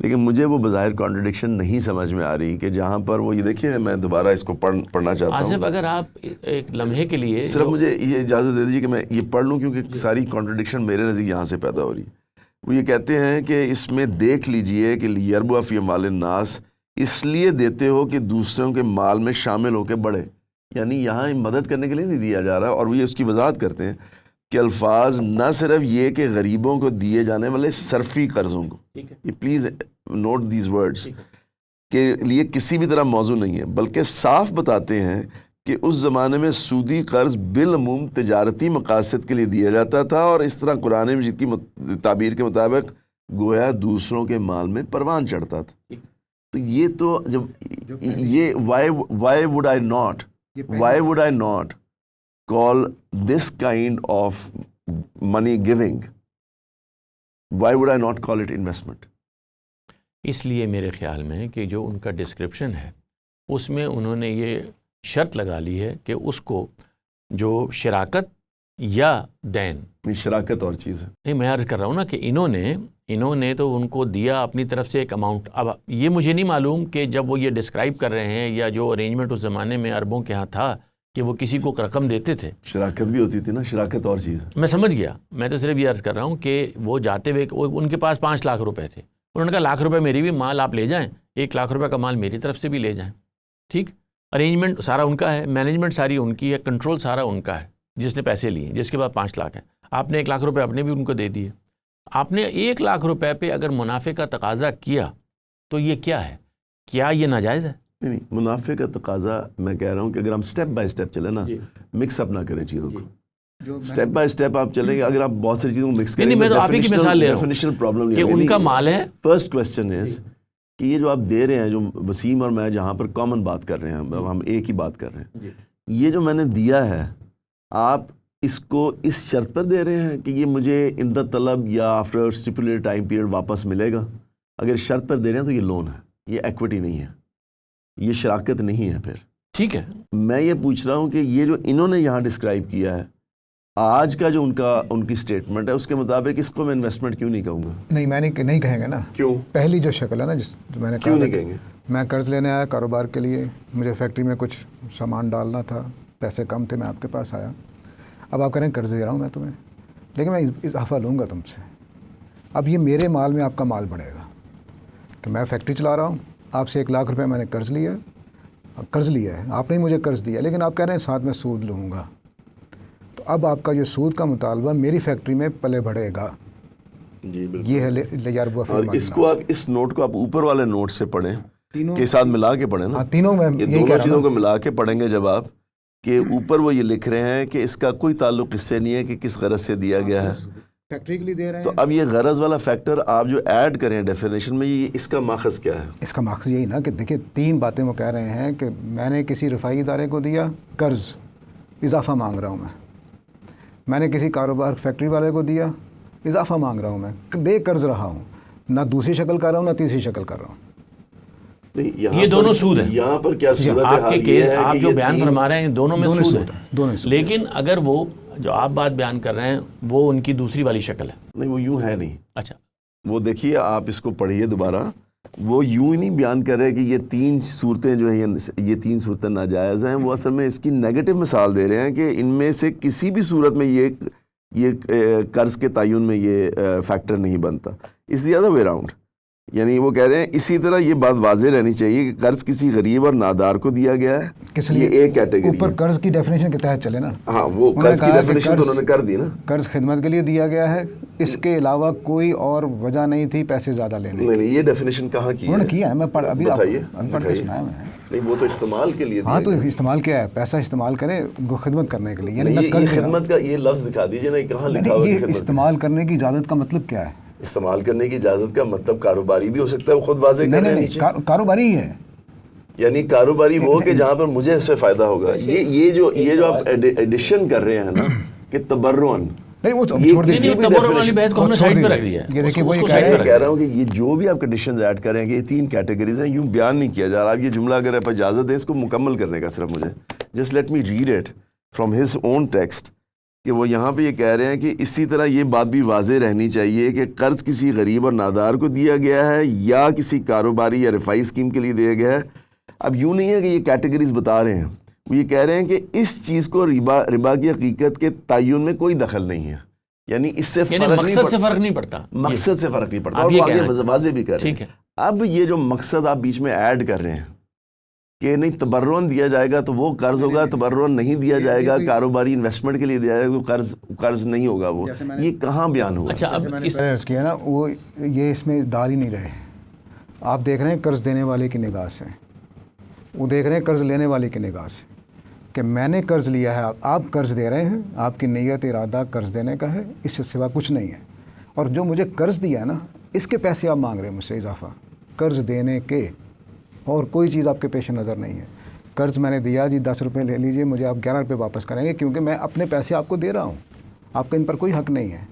لیکن مجھے وہ بظاہر کانٹرڈکشن نہیں سمجھ میں آ رہی کہ جہاں پر وہ یہ دیکھیں، میں دوبارہ اس کو پڑھنا چاہتا ہوں۔ آصف، اگر آپ ایک لمحے کے لیے صرف مجھے یہ اجازت دے دیجیے کہ میں یہ پڑھ لوں، کیونکہ ساری کانٹرڈکشن میرے نزدیک یہاں سے پیدا ہو رہی ہے۔ وہ یہ کہتے ہیں کہ اس میں دیکھ لیجئے کہ لیربوا فی اموال الناس، اس لیے دیتے ہو کہ دوسروں کے مال میں شامل ہو کے بڑھے، یعنی یہاں مدد کرنے کے لیے نہیں دیا جا رہا۔ اور وہ یہ اس کی وضاحت کرتے ہیں کہ الفاظ نہ صرف یہ کہ غریبوں کو دیے جانے والے صرفی قرضوں کو، یہ پلیز نوٹ دیز ورڈز، کے لیے کسی بھی طرح موضوع نہیں ہے، بلکہ صاف بتاتے ہیں کہ اس زمانے میں سودی قرض بالعموم تجارتی مقاصد کے لیے دیا جاتا تھا، اور اس طرح قرآن مجید کی تعبیر کے مطابق گویا دوسروں کے مال میں پروان چڑھتا تھا۔ تو یہ تو جب یہ why would I not call this kind of money giving, why would I not call it investment؟ اس لیے میرے خیال میں کہ جو ان کا ڈسکرپشن ہے اس میں انہوں نے یہ شرط لگا لی ہے کہ اس کو جو شراکت یا دین، شراکت اور چیز ہے۔ نہیں، میں عرض کر رہا ہوں نا کہ انہوں نے تو ان کو دیا اپنی طرف سے ایک اماؤنٹ۔ اب یہ مجھے نہیں معلوم کہ جب وہ یہ ڈسکرائب کر رہے ہیں یا جو ارینجمنٹ اس زمانے میں عربوں کے ہاں تھا کہ وہ کسی کو رقم دیتے تھے، شراکت بھی ہوتی تھی نا، شراکت اور چیز ہے۔ میں سمجھ گیا، میں تو صرف یہ عرض کر رہا ہوں کہ وہ جاتے ہوئے ان کے پاس 5 لاکھ روپے تھے، انہوں نے کہا لاکھ روپے میری بھی مال آپ لے جائیں، 1 لاکھ روپے کا مال میری طرف سے بھی لے جائیں، ٹھیک۔ ارینجمنٹ سارا ان کا ہے، مینجمنٹ ساری ان کی ہے، کنٹرول سارا ان کا ہے، جس نے پیسے لیے، جس کے بعد 5 لاکھ ہے۔ آپ نے 1 لاکھ روپے اپنے بھی ان کو دے دیے۔ آپ نے 1 لاکھ روپے پہ اگر منافع کا تقاضا کیا تو یہ کیا ہے؟ کیا یہ ناجائز ہے؟ نہیں، منافع کا تقاضا میں کہہ رہا ہوں کہ اگر ہم سٹیپ بائی سٹیپ چلیں نا، مکس اپ نہ کریں چیزوں کو، سٹیپ بائی سٹیپ آپ چلیں گے، اگر آپ بہت ساری چیزوں کو مکس کریں گے، میں تو آپ ہی کی مثال لے رہا ہوں ڈیفینیشنل پرابلم کہ ان کا مال ہے۔ فرسٹ کوسچن از کہ یہ جو آپ دے رہے ہیں، جو وسیم اور میں جہاں پر کامن بات کر رہے ہیں، ہم ایک ہی بات کر رہے ہیں، یہ جو میں نے دیا ہے، آپ اس کو اس شرط پر دے رہے ہیں کہ یہ مجھے ان دا طلب یا آفٹر اسٹیپولیٹڈ ٹائم پیریڈ واپس ملے گا۔ اگر شرط پر دے رہے ہیں تو یہ لون ہے، یہ ایکوٹی نہیں ہے، یہ شراکت نہیں ہے۔ پھر ٹھیک ہے، میں یہ پوچھ رہا ہوں کہ یہ جو انہوں نے یہاں ڈسکرائب کیا ہے، آج کا جو ان کی اسٹیٹمنٹ ہے، اس کے مطابق اس کو میں انویسٹمنٹ کیوں نہیں کہوں گا؟ نہیں، میں نہیں کہیں گے نا۔ کیوں پہلی جو شکل ہے نا، جس میں نے کیوں نہیں کہیں گے؟ میں قرض لینے آیا کاروبار کے لیے، مجھے فیکٹری میں کچھ سامان ڈالنا تھا، پیسے کم تھے، میں آپ کے پاس آیا، اب آپ کہہ رہے ہیں قرض دے رہا ہوں میں تمہیں، لیکن میں اضافہ لوں گا تم سے۔ اب یہ میرے مال میں آپ کا مال بڑھے گا کہ میں فیکٹری چلا رہا ہوں، آپ سے 1 لاکھ روپے میں نے قرض لیا ہے، آپ نے مجھے قرض دیا، لیکن آپ کہہ رہے ہیں ساتھ میں سود لوں گا، تو اب آپ کا جو سود کا مطالبہ میری فیکٹری میں پلے بڑھے گا۔ جی بالکل، یہ ہے لیاربوا فی اور اموال اس کو آپ اس نوٹ کو آپ اوپر والے نوٹ سے پڑھیں کے ساتھ ملا کے پڑھیں نا، تینوں میں یہ دونوں چیزوں کو ملا کے پڑھیں گے جب آپ، کہ اوپر وہ یہ لکھ رہے ہیں کہ اس کا کوئی تعلق اس سے نہیں ہے کہ کس غرض سے دیا گیا ہے، فیکٹری کے لیے دے رہے ہیں۔ تو اب یہ غرض والا فیکٹر آپ جو ایڈ کریں ڈیفینیشن میں، یہ اس کا ماخذ کیا ہے؟ اس کا مقصد یہی نا کہ دیکھیں 3 باتیں وہ کہہ رہے ہیں کہ میں نے کسی رفائی ادارے کو دیا قرض، اضافہ مانگ رہا ہوں میں نے کسی کاروبار فیکٹری والے کو دیا، اضافہ مانگ رہا ہوں میں، دے قرض رہا ہوں، نہ دوسری شکل کر رہا ہوں نہ تیسری شکل کر رہا ہوں۔ یہ دونوں سود ہیں۔ یہاں پر کیا صورت آپ کے کیس آپ جو بیان فرما رہے ہیں دونوں میں سود دونوں ہے، لیکن اگر وہ جو آپ بات بیان کر رہے ہیں وہ ان کی دوسری والی شکل ہے۔ نہیں، وہ یوں ہے نہیں۔ اچھا، وہ دیکھیے، آپ اس کو پڑھیے دوبارہ، وہ یوں ہی نہیں بیان کر رہے کہ یہ 3 صورتیں جو ہیں، یہ 3 صورتیں ناجائز ہیں، وہ اصل میں اس کی نیگیٹو مثال دے رہے ہیں کہ ان میں سے کسی بھی صورت میں یہ قرض کے تعین میں یہ فیکٹر نہیں بنتا۔ اس دی ادر وے اراؤنڈ، یعنی وہ کہہ رہے ہیں اسی طرح یہ بات واضح رہنی چاہیے کہ قرض کسی غریب اور نادار کو دیا گیا ہے. کس یہ لیے ایک کیٹیگری اوپر ہے. قرض کی ڈیفینیشن کے تحت چلے نا. ہاں وہ قرض کی ڈیفینیشن تو انہوں نے کر دی نا. قرض خدمت کے لیے دیا گیا ہے, اس کے علاوہ کوئی اور وجہ نہیں تھی پیسے زیادہ لینے. نہیں یہ ڈیفینیشن کہاں کی انہوں نے ہے؟ کیا ہے, میں ابھی بتائیے. پڑھ کے سنایا میں. نہیں وہ تو استعمال کے لیے. ہاں تو استعمال کیا ہے, پیسہ استعمال کریں وہ خدمت کرنے کے لیے. یعنی یہ خدمت کا یہ لفظ دکھا دیجیے نا, کہاں لکھا ہوا ہے یہ استعمال کرنے کی اجازت کا مطلب کیا ہے؟ استعمال کرنے کی اجازت کا مطلب کاروباری بھی ہو سکتا ہے, وہ خود واضح کر رہے ہیں نیچے. کاروباری ہی ہے, یعنی کاروباری وہ کہ جہاں پر مجھے اس سے فائدہ ہوگا. یہ جو آپ ایڈیشن کر رہے ہیں نا کہ تبرعن, نہیں وہ چھوڑ دیجیے. تبرع والی بحث کو ہم نے سائڈ پہ رکھ دیا ہے. یہ دیکھیے وہ یہ میں کہہ رہا ہوں کہ یہ جو بھی آپ کنڈیشنز ایڈ کریں گے, یہ 3 کیٹیگریز ہیں, یوں بیان نہیں کیا جا رہا. آپ یہ جملہ اگر آپ اجازت دیں اس کو مکمل کرنے کا, صرف مجھے just let me read it from his own text, کہ وہ یہاں پہ یہ کہہ رہے ہیں کہ اسی طرح یہ بات بھی واضح رہنی چاہیے کہ قرض کسی غریب اور نادار کو دیا گیا ہے یا کسی کاروباری یا رفائی اسکیم کے لیے دیا گیا ہے. اب یوں نہیں ہے کہ یہ کیٹیگریز بتا رہے ہیں, وہ یہ کہہ رہے ہیں کہ اس چیز کو ربا کی حقیقت کے تعین میں کوئی دخل نہیں ہے. یعنی اس سے مقصد سے فرق نہیں پڑتا, مقصد سے فرق نہیں پڑتا, اور واضح بھی کر رہے ہیں. اب یہ جو مقصد آپ بیچ میں ایڈ کر رہے ہیں کہ نہیں تبرعن دیا جائے گا تو وہ قرض ہوگا, تبرعن نہیں دیا جائے گا کاروباری انویسٹمنٹ کے لیے دیا جائے گا تو قرض نہیں ہوگا. وہ یہ کہاں بیان ہوا؟ اچھا اب اس کیا نا وہ یہ اس میں ڈال ہی نہیں رہے. آپ دیکھ رہے ہیں قرض دینے والے کی نگاہ سے, وہ دیکھ رہے ہیں قرض لینے والے کی نگاہ سے کہ میں نے قرض لیا ہے, آپ قرض دے رہے ہیں, آپ کی نیت ارادہ قرض دینے کا ہے, اس سے سوا کچھ نہیں ہے. اور جو مجھے قرض دیا ہے نا اس کے پیسے آپ مانگ رہے ہیں مجھ سے اضافہ قرض دینے کے, اور کوئی چیز آپ کے پیش نظر نہیں ہے. قرض میں نے دیا جی 10 روپے لے لیجئے, مجھے آپ 11 روپے واپس کریں گے کیونکہ میں اپنے پیسے آپ کو دے رہا ہوں, آپ کا ان پر کوئی حق نہیں ہے.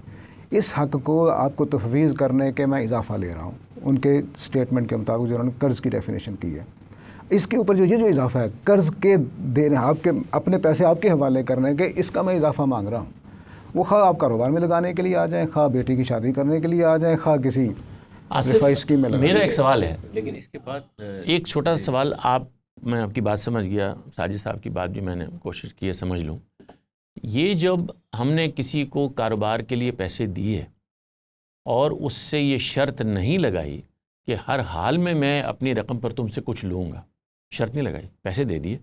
اس حق کو آپ کو تفویض کرنے کے میں اضافہ لے رہا ہوں ان کے اسٹیٹمنٹ کے مطابق جو انہوں نے قرض کی ڈیفینیشن کی ہے. اس کے اوپر جو اضافہ ہے قرض کے دینے, آپ کے اپنے پیسے آپ کے حوالے کرنے کے, اس کا میں اضافہ مانگ رہا ہوں. وہ خواہ آپ کاروبار میں لگانے کے لیے آ جائیں, خواہ بیٹی کی شادی کرنے کے لیے آ جائیں, خواہ کسی رفائی اسکیم میں لگائیں. میرا ایک سوال ہے, لیکن اس کے بعد ایک چھوٹا سا سوال. میں آپ کی بات سمجھ گیا, ساجد صاحب کی بات بھی میں نے کوشش کی ہے سمجھ لوں. یہ جب ہم نے کسی کو کاروبار کے لیے پیسے دیے اور اس سے یہ شرط نہیں لگائی کہ ہر حال میں اپنی رقم پر تم سے کچھ لوں گا, شرط نہیں لگائی, پیسے دے دیے.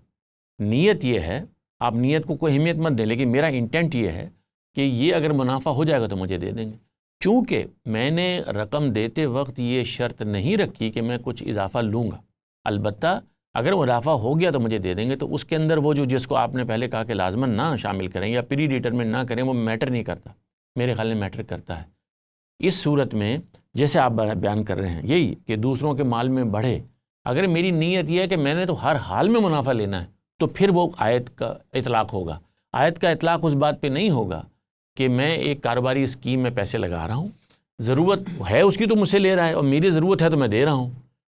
نیت یہ ہے, آپ نیت کو کوئی اہمیت مت دیں, لیکن میرا انٹینٹ یہ ہے کہ یہ اگر منافع ہو جائے گا تو مجھے دے دیں گے. چونکہ میں نے رقم دیتے وقت یہ شرط نہیں رکھی کہ میں کچھ اضافہ لوں گا, البتہ اگر اضافہ ہو گیا تو مجھے دے دیں گے, تو اس کے اندر وہ جس کو آپ نے پہلے کہا کہ لازماً نہ شامل کریں یا پری ڈیٹرمنٹ نہ کریں, وہ میٹر نہیں کرتا. میرے خیال میں میٹر کرتا ہے. اس صورت میں جیسے آپ بیان کر رہے ہیں یہی کہ دوسروں کے مال میں بڑھے, اگر میری نیت یہ ہے کہ میں نے تو ہر حال میں منافع لینا ہے تو پھر وہ آیت کا اطلاق ہوگا. آیت کا اطلاق اس بات پہ نہیں ہوگا کہ میں ایک کاروباری اسکیم میں پیسے لگا رہا ہوں, ضرورت ہے اس کی تو مجھ سے لے رہا ہے, اور میری ضرورت ہے تو میں دے رہا ہوں.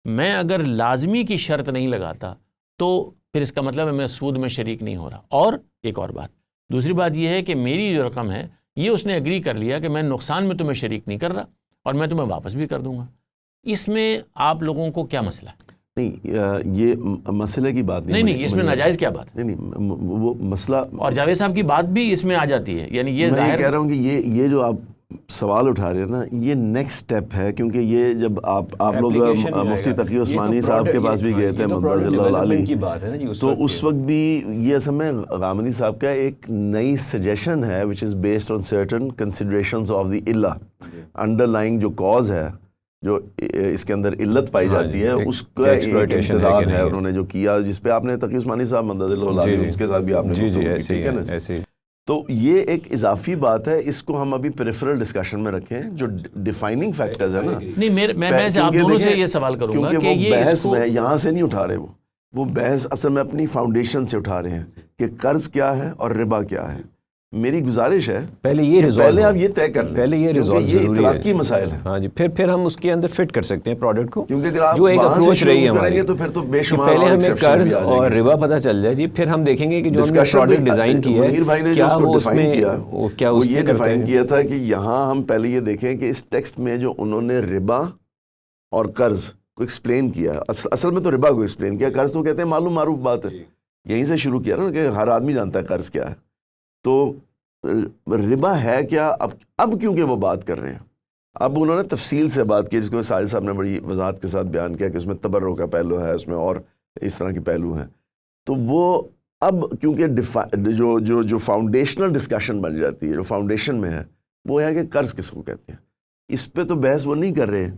میں اگر لازمی کی شرط نہیں لگاتا تو پھر اس کا مطلب ہے میں سود میں شریک نہیں ہو رہا. اور ایک اور بات, دوسری بات یہ ہے کہ میری جو رقم ہے یہ اس نے ایگری کر لیا کہ میں نقصان میں تمہیں شریک نہیں کر رہا اور میں تمہیں واپس بھی کر دوں گا. اس میں آپ لوگوں کو کیا مسئلہ ہے؟ نہیں یہ مسئلے کی بات نہیں, اس میں ناجائز کیا بات ہے؟ نہیں وہ مسئلہ, اور جاوید صاحب کی بات بھی اس میں آ جاتی ہے. یعنی یہ میں کہہ رہا ہوں کہ یہ جو آپ سوال اٹھا رہے ہیں نا, یہ نیکسٹ سٹیپ ہے, کیونکہ یہ جب آپ لوگ مفتی تقی عثمانی صاحب کے پاس بھی گئے تھے مدظر اللہ علیہ, تو اس وقت بھی یہ اصل میں غامدی صاحب کا ایک نئی سجیشن ہے which is based on certain considerations of the illah, underlying جو کاز ہے, جو اس کے اندر علت پائی جاتی ہے, اس کا ایک امتداد ہے انہوں نے جو کیا, جس پہ آپ نے تقی عثمانی صاحب مدظر اللہ علیہ اس کے ساتھ بھی آپ نے ٹھیک ہے نا. تو یہ ایک اضافی بات ہے, اس کو ہم ابھی پیریفرل ڈسکشن میں رکھیں. جو ڈیفائننگ فیکٹرز ہیں نا, نہیں میں آپ دونوں سے یہ سوال کروں گا کہ یہ بحث میں یہاں سے نہیں اٹھا رہے, وہ بحث اصل میں اپنی فاؤنڈیشن سے اٹھا رہے ہیں کہ قرض کیا ہے اور ربا کیا ہے. میری گزارش ہے پہلے آپ یہ طے کر لیں, پہلے یہ ریزالو ضروری ہے. کی مسائل ہیں, ہاں جی, پھر ہم اس کے اندر فٹ کر سکتے ہیں پروڈکٹ کو, کیونکہ اگر آپ جو ایک اپروچ رہی ہے ہماری, تو پھر تو بے شمار پہلے ہمیں قرض اور ربا پتہ چل جائے جی, پھر ہم دیکھیں گے کہ جو ہم نے پروڈکٹ ڈیزائن کی ہے کیا وہ اس میں کیا وہ یہ ڈیفائن کیا تھا کہ یہاں ہم پہلے یہ دیکھیں کہ اس ٹیکسٹ میں جو انہوں نے ربا اور قرض کو ایکسپلین کیا, اصل میں تو ربا کو ایکسپلین کیا, قرض تو کہتے ہیں معلوم معروف بات ہے, یہیں سے شروع کیا نا کہ ہر آدمی جانتا ہے قرض کیا ہے. تو ربا ہے کیا, اب کیونکہ وہ بات کر رہے ہیں, اب انہوں نے تفصیل سے بات کی، جس کو ساجد صاحب نے بڑی وضاحت کے ساتھ بیان کیا کہ اس میں تبرع کا پہلو ہے، اس میں اور اس طرح کے پہلو ہیں. تو وہ اب کیونکہ جو فاؤنڈیشنل ڈسکشن بن جاتی ہے، جو فاؤنڈیشن میں ہے وہ ہے کہ قرض کس کو کہتے ہیں. اس پہ تو بحث وہ نہیں کر رہے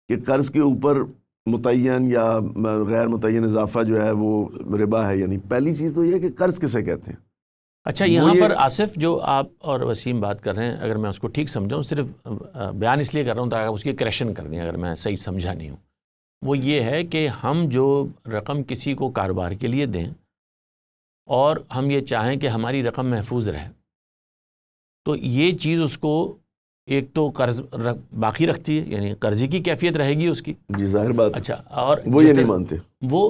کہ قرض کے اوپر متعین یا غیر متعین اضافہ جو ہے وہ ربا ہے. یعنی پہلی چیز تو یہ ہے کہ قرض کسے کہتے ہیں. اچھا یہاں پر آصف جو آپ اور وسیم بات کر رہے ہیں، اگر میں اس کو ٹھیک سمجھاؤں، صرف بیان اس لیے کر رہا ہوں تاکہ آپ اس کی کریکشن کر دیں اگر میں صحیح سمجھا نہیں ہوں، وہ یہ ہے کہ ہم جو رقم کسی کو کاروبار کے لیے دیں اور ہم یہ چاہیں کہ ہماری رقم محفوظ رہے، تو یہ چیز اس کو ایک تو قرض باقی رکھتی ہے، یعنی قرضی کی کیفیت رہے گی اس کی. جی ظاہر بات. اچھا اور وہ یہ نہیں مانتے. وہ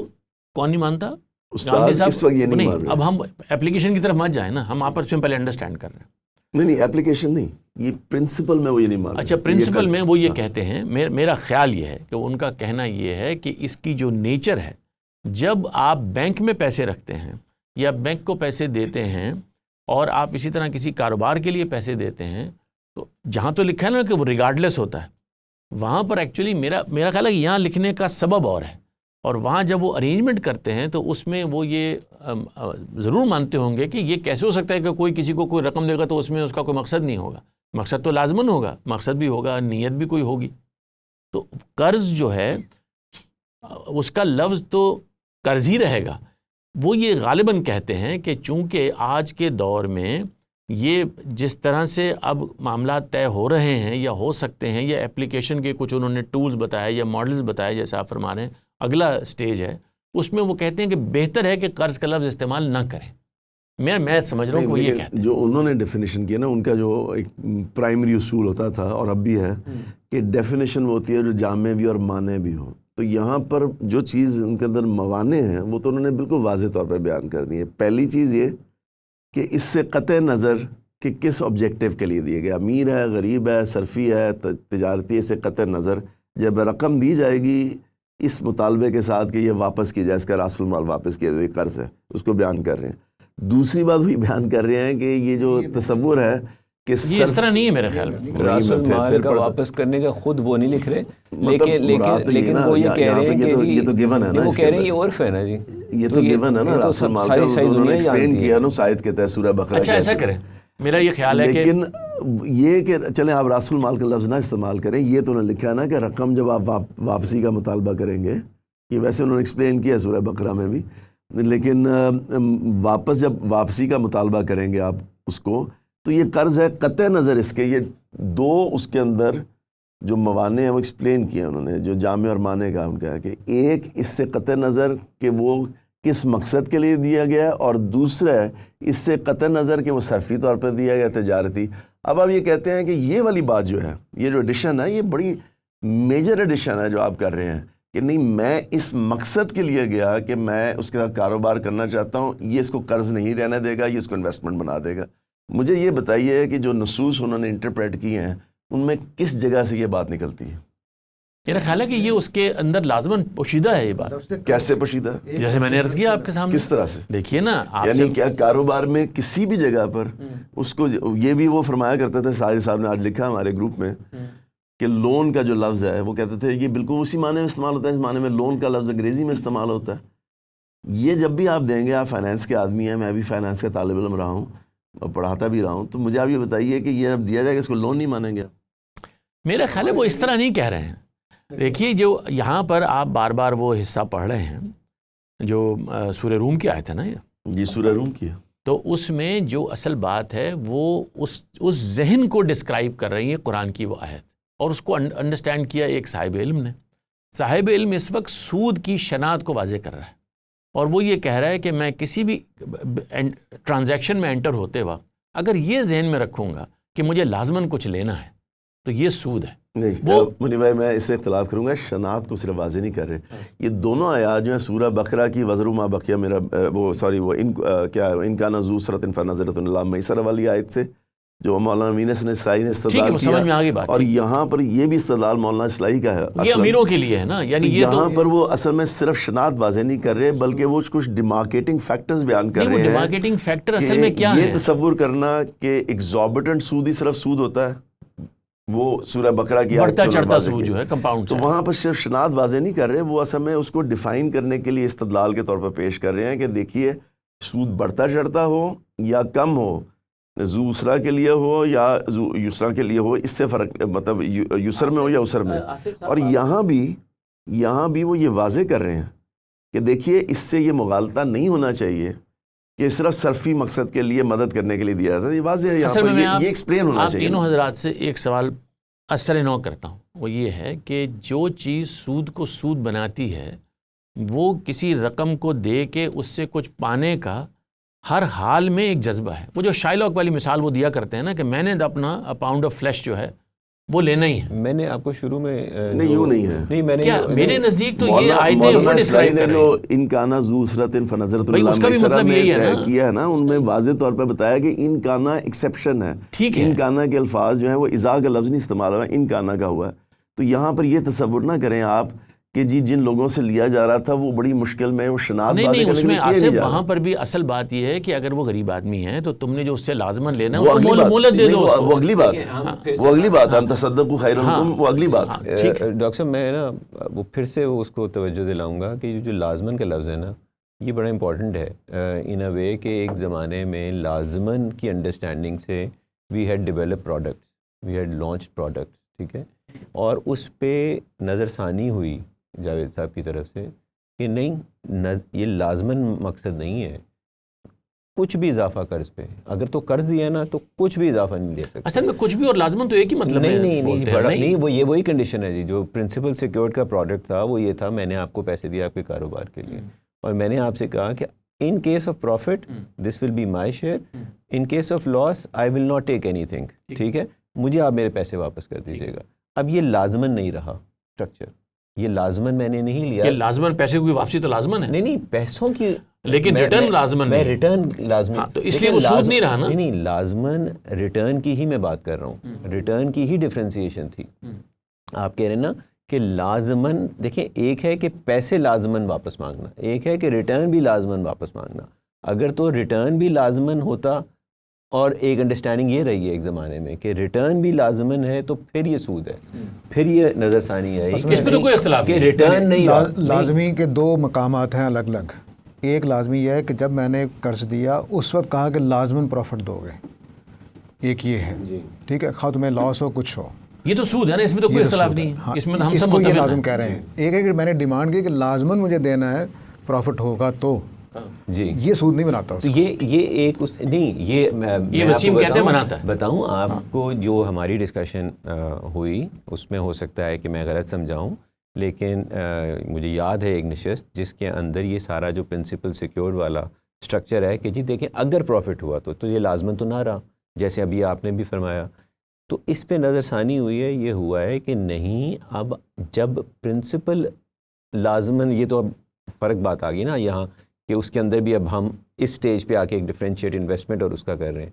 کون نہیں مانتا؟ استاد اس وقت یہ نہیں مان رہے. اب ہم اپلیکیشن کی طرف مت جائیں نا، ہم آپس میں پہلے انڈرسٹینڈ کر رہے ہیں. نہیں اپلیکیشن نہیں، یہ پرنسپل میں وہ یہ نہیں مان رہے. اچھا پرنسپل میں وہ یہ کہتے ہیں، میرا خیال یہ ہے کہ ان کا کہنا یہ ہے کہ اس کی جو نیچر ہے، جب آپ بینک میں پیسے رکھتے ہیں یا بینک کو پیسے دیتے ہیں اور آپ اسی طرح کسی کاروبار کے لیے پیسے دیتے ہیں، تو جہاں تو لکھا ہے نا کہ وہ ریگارڈلیس ہوتا ہے، وہاں پر ایکچولی میرا خیال ہے کہ یہاں لکھنے کا سبب اور ہے. اور وہاں جب وہ ارینجمنٹ کرتے ہیں تو اس میں وہ یہ ضرور مانتے ہوں گے کہ یہ کیسے ہو سکتا ہے کہ کوئی کسی کو کوئی رقم دے گا تو اس میں اس کا کوئی مقصد نہیں ہوگا. مقصد تو لازماً ہوگا، مقصد بھی ہوگا، نیت بھی کوئی ہوگی. تو قرض جو ہے اس کا لفظ تو قرض ہی رہے گا. وہ یہ غالباً کہتے ہیں کہ چونکہ آج کے دور میں یہ جس طرح سے اب معاملات طے ہو رہے ہیں یا ہو سکتے ہیں، یا اپلیکیشن کے کچھ انہوں نے ٹولز بتائے یا ماڈلز بتائے جیسے آپ فرما رہے ہیں، اگلا سٹیج ہے اس میں وہ کہتے ہیں کہ بہتر ہے کہ قرض کا لفظ استعمال نہ کریں. میں سمجھ رہا ہوں کہ وہ یہ کہتے ہیں. جو انہوں نے ڈیفینیشن کیا نا، ان کا جو ایک پرائمری اصول ہوتا تھا اور اب بھی ہے کہ ڈیفینیشن وہ ہوتی ہے جو جامع بھی اور مانع بھی ہو. تو یہاں پر جو چیز ان کے اندر موانع ہیں وہ تو انہوں نے بالکل واضح طور پہ بیان کر دی ہے. پہلی چیز یہ کہ اس سے قطع نظر کہ کس آبجیکٹیو کے لیے دیے گیا، امیر ہے، غریب ہے، صرفی ہے، تجارتی، اس سے قطع نظر جب رقم دی جائے گی اس مطالبے کے ساتھ کہ یہ واپس کی جائے، اس کا راس المال واپس کیا جائے، قرض ہے، اس کو بیان کر رہے ہیں. دوسری بات وہی بیان کر رہے ہیں کہ یہ جو تصور ہے کہ یہ اس طرح نہیں ہے میرے خیال میں. راس المال کا واپس کرنے کا خود وہ نہیں لکھ رہے، لیکن وہ یہ کہہ رہے ہیں کہ یہ تو گیون ہے نا، وہ کہہ رہے ہیں یہ عرف ہے نا جی، یہ تو گیون ہے نا. راس المال کا انہوں نے ایکسپلین کیا نا سائد کے تحت سورہ بقرہ. اچھا ایسا کریں، میرا یہ خیال ہے کہ لیکن یہ کہ چلیں آپ راس المال کا لفظ نہ استعمال کریں. یہ تو انہوں نے لکھا ہے نا کہ رقم جب آپ واپسی کا مطالبہ کریں گے، یہ ویسے انہوں نے ایکسپلین کیا سورہ بقرہ میں بھی، لیکن واپس جب واپسی کا مطالبہ کریں گے آپ اس کو، تو یہ قرض ہے قطع نظر اس کے. یہ دو اس کے اندر جو موانع ہیں وہ ایکسپلین کیا انہوں نے، جو جامع اور مانع کا ان کا ہے کہ ایک اس سے قطع نظر کہ وہ کس مقصد کے لیے دیا گیا، اور دوسرا ہے اس سے قطع نظر کہ وہ صرفی طور پر دیا گیا، تجارتی. اب آپ یہ کہتے ہیں کہ یہ والی بات جو ہے، یہ جو ایڈیشن ہے، یہ بڑی میجر ایڈیشن ہے جو آپ کر رہے ہیں کہ نہیں میں اس مقصد کے لیے گیا کہ میں اس کا کاروبار کرنا چاہتا ہوں، یہ اس کو قرض نہیں رہنے دے گا، یہ اس کو انویسٹمنٹ بنا دے گا. مجھے یہ بتائیے کہ جو نصوص انہوں نے انٹرپریٹ کی ہیں ان میں کس جگہ سے یہ بات نکلتی ہے؟ میرا خیال ہے کہ یہ اس کے اندر لازماً پوشیدہ ہے. یہ بات کیسے پوشیدہ؟ جیسے میں نے عرض کیا آپ کے سامنے. کس طرح سے؟ دیکھیے نا، یعنی کیا کاروبار میں کسی بھی جگہ پر اس کو، یہ بھی وہ فرمایا کرتے تھے، ساجد صاحب نے آج لکھا ہمارے گروپ میں کہ لون کا جو لفظ ہے وہ کہتے تھے یہ بالکل اسی معنی میں استعمال ہوتا ہے، اس معنی میں لون کا لفظ انگریزی میں استعمال ہوتا ہے. یہ جب بھی آپ دیں گے، آپ فائنانس کے آدمی ہیں، میں بھی فائنانس کا طالب علم رہا ہوں اور پڑھاتا بھی رہا ہوں، تو مجھے آپ یہ بتائیے کہ یہ اب دیا جائے گا، اس کو لون نہیں مانیں گے؟ میرا خیال ہے وہ اس طرح نہیں کہہ رہے ہیں. دیکھیے جو یہاں پر آپ بار بار وہ حصہ پڑھ رہے ہیں جو سورہ روم کی آیت ہے نا، جی سورہ روم کی ہے، تو اس میں جو اصل بات ہے وہ اس ذہن کو ڈسکرائب کر رہی ہے قرآن کی وہ آیت، اور اس کو انڈرسٹینڈ کیا ایک صاحب علم نے. صاحب علم اس وقت سود کی شناخت کو واضح کر رہا ہے، اور وہ یہ کہہ رہا ہے کہ میں کسی بھی ٹرانزیکشن میں انٹر ہوتے وقت اگر یہ ذہن میں رکھوں گا کہ مجھے لازماً کچھ لینا ہے تو یہ سود ہے. نہیں وہ منی بھائی میں اس سے اختلاف کروں گا، شناخت کو صرف واضح نہیں کر رہے. یہ دونوں آیات جو ہیں سورہ بقرہ کی وزر ما بقیہ میرا ان کا نزو صورت فنظرۃ الی میسر والی آیت سے جو مولانا امین حسن اصلاحی نے استدلال کیا، اور یہاں پر یہ بھی استدلال مولانا اصلاحی کا ہے، یہ امیروں کے لیے ہے نا. یعنی یہاں پر وہ اصل میں صرف شناخت واضح نہیں کر رہے بلکہ وہ کچھ ڈیمارکیٹنگ فیکٹرز بیان کر رہے ہیں. ڈیمارکیٹنگ فیکٹر اصل میں کیا ہے؟ یہ تصور کرنا کہ ایگزوربیٹنٹ سود ہی صرف سود ہوتا ہے، وہ سورہ بقرہ کی بڑھتا آیت سے چڑھتا واضح سود کی. جو ہے کمپاؤنڈ تو وہاں پر صرف شناخت واضح نہیں کر رہے, وہ اصل میں اس کو ڈیفائن کرنے کے لیے استدلال کے طور پر پیش کر رہے ہیں کہ دیکھیے سود بڑھتا چڑھتا ہو یا کم ہو, ذو اسرا کے لیے ہو یا ذو یسرا کے لیے ہو, اس سے فرق مطلب یسر میں ہو یا اسر میں. اور یہاں بھی وہ یہ واضح کر رہے ہیں کہ دیکھیے اس سے یہ مغالطہ نہیں ہونا چاہیے کہ صرف صرفی مقصد کے لیے مدد کرنے کے لیے دیا جاتا ہے. یہ واضح ہے یہاں پر, یہ ایکسپلین ہونا آپ چاہیے. تینوں حضرات سے ایک سوال اثر نو کرتا ہوں, وہ یہ ہے کہ جو چیز سود کو سود بناتی ہے وہ کسی رقم کو دے کے اس سے کچھ پانے کا ہر حال میں ایک جذبہ ہے. وہ جو شائلاک والی مثال وہ دیا کرتے ہیں نا کہ میں نے اپنا پاؤنڈ آف فلیش جو ہے وہ لینا ہی ہے. میں نے آپ کو شروع میں نہیں یوں نہیں ہے. نہیں میں نے کیا میرے نزدیک تو یہ آیتیں مولانا وہ ڈسکرائب نے کر رہی جو ہیں. ان کانا ذو اسرت فنظرۃ بھائی اس کا بھی اللہ مطلب میں یہی ہے طے نا, کیا ہے نا, ان میں واضح طور پہ بتایا کہ ان کانا ایکسیپشن ہے. ٹھیک ہے, ان کانا کے الفاظ جو ہیں وہ اذا کا لفظ نہیں استعمال ہوا, ان کانا کا ہوا ہے. تو یہاں پر یہ تصور نہ کریں آپ کہ جی جن لوگوں سے لیا جا رہا تھا وہ بڑی مشکل میں وہ شناخت نہیں واضح نہیں, کرنے اس کے میں لیے کیا نہیں آصف جا رہا. وہاں پر بھی اصل بات یہ ہے کہ اگر وہ غریب آدمی ہے تو تم نے جو اس سے لازماً لینا ہے وہ اس اگلی کو بات مہلت دے نہیں, دو اس کو. وہ اگلی بات ہے, وہ اگلی بات ہے, ان تصدقوا خیر لکم, وہ اگلی بات. ڈاکٹر صاحب میں نا وہ پھر سے اس کو توجہ دلاؤں گا کہ جو لازمن کا لفظ ہے نا یہ بڑا امپورٹنٹ ہے ان اے وے کہ ایک زمانے میں لازمن کی انڈرسٹینڈنگ سے we had develop products, we had launch products, ٹھیک ہے, اور اس پہ نظر ثانی ہوئی جاوید صاحب کی طرف سے کہ نہیں یہ لازماً مقصد نہیں ہے کچھ بھی اضافہ قرض پہ, اگر تو قرض دیا نا تو کچھ بھی اضافہ نہیں دے سکتے. اصل میں کچھ بھی اور لازماً تو ایک ہی مطلب نہیں وہ یہ وہی کنڈیشن ہے جی, جو پرنسپل سیکیورڈ کا پروڈکٹ تھا وہ یہ تھا میں نے آپ کو پیسے دیا آپ کے کاروبار کے لیے, اور میں نے آپ سے کہا کہ in case of profit this will be my share, in case of loss I will not take اینی تھنگ, ٹھیک ہے, مجھے آپ میرے پیسے واپس کر دیجیے گا. اب یہ لازماً نہیں رہا اسٹرکچر, یہ لازماً میں نے نہیں لیا. لازماً پیسے کی واپسی تو لازماً ہے, نہیں پیسوں کی, لیکن ریٹرن لازماً میں نہیں. ریٹرن لازمی, تو اس لیے وہ سود نہیں رہا نا. نہیں لازماً ریٹرن کی ہی میں بات کر رہا ہوں, ریٹرن کی ہی ڈفرینسیشن تھی. آپ کہہ رہے ہیں نا کہ لازماً, دیکھیں ایک ہے کہ پیسے لازماً واپس مانگنا, ایک ہے کہ ریٹرن بھی لازماً واپس مانگنا. اگر تو ریٹرن بھی لازماً ہوتا, اور ایک انڈرسٹینڈنگ یہ رہی ہے ایک زمانے میں کہ ریٹرن بھی لازماً ہے تو پھر یہ سود ہے, پھر یہ نظر ثانی ہے اس میں تو کوئی اختلاف کہ ریٹرن نہیں رہا. لازمی کے دو مقامات ہیں الگ الگ. ایک لازمی یہ ہے کہ جب میں نے قرض دیا اس وقت کہا کہ لازماً پروفٹ دو گے, ایک یہ ہے, ٹھیک ہے, خواہ تمہیں لاس ہو کچھ ہو, یہ تو سود ہے نا, اس میں تو کوئی اختلاف نہیں, اس میں ہم اس سب کو یہ متفق لازم ہیں. کہہ رہے ہیں. ایک ہے کہ میں نے ڈیمانڈ کی کہ لازماً مجھے دینا ہے, پروفٹ ہوگا تو جی یہ سود نہیں بناتا. تو یہ ایک نہیں یہ وسیم کہتے ہیں بناتا ہے. بتاؤں آپ کو جو ہماری ڈسکشن ہوئی اس میں ہو سکتا ہے کہ میں غلط سمجھاؤں, لیکن مجھے یاد ہے ایک نشست جس کے اندر یہ سارا جو پرنسپل سیکیور والا اسٹرکچر ہے کہ جی دیکھیں اگر پروفٹ ہوا تو یہ لازماً تو نہ رہا, جیسے ابھی آپ نے بھی فرمایا. تو اس پہ نظر ثانی ہوئی ہے, یہ ہوا ہے کہ نہیں اب جب پرنسپل لازماً, یہ تو اب فرق بات آ گئی نا یہاں کہ اس کے اندر بھی اب ہم اس سٹیج پہ آ کے ایک ڈفرینشیٹ انویسٹمنٹ اور اس کا کر رہے ہیں.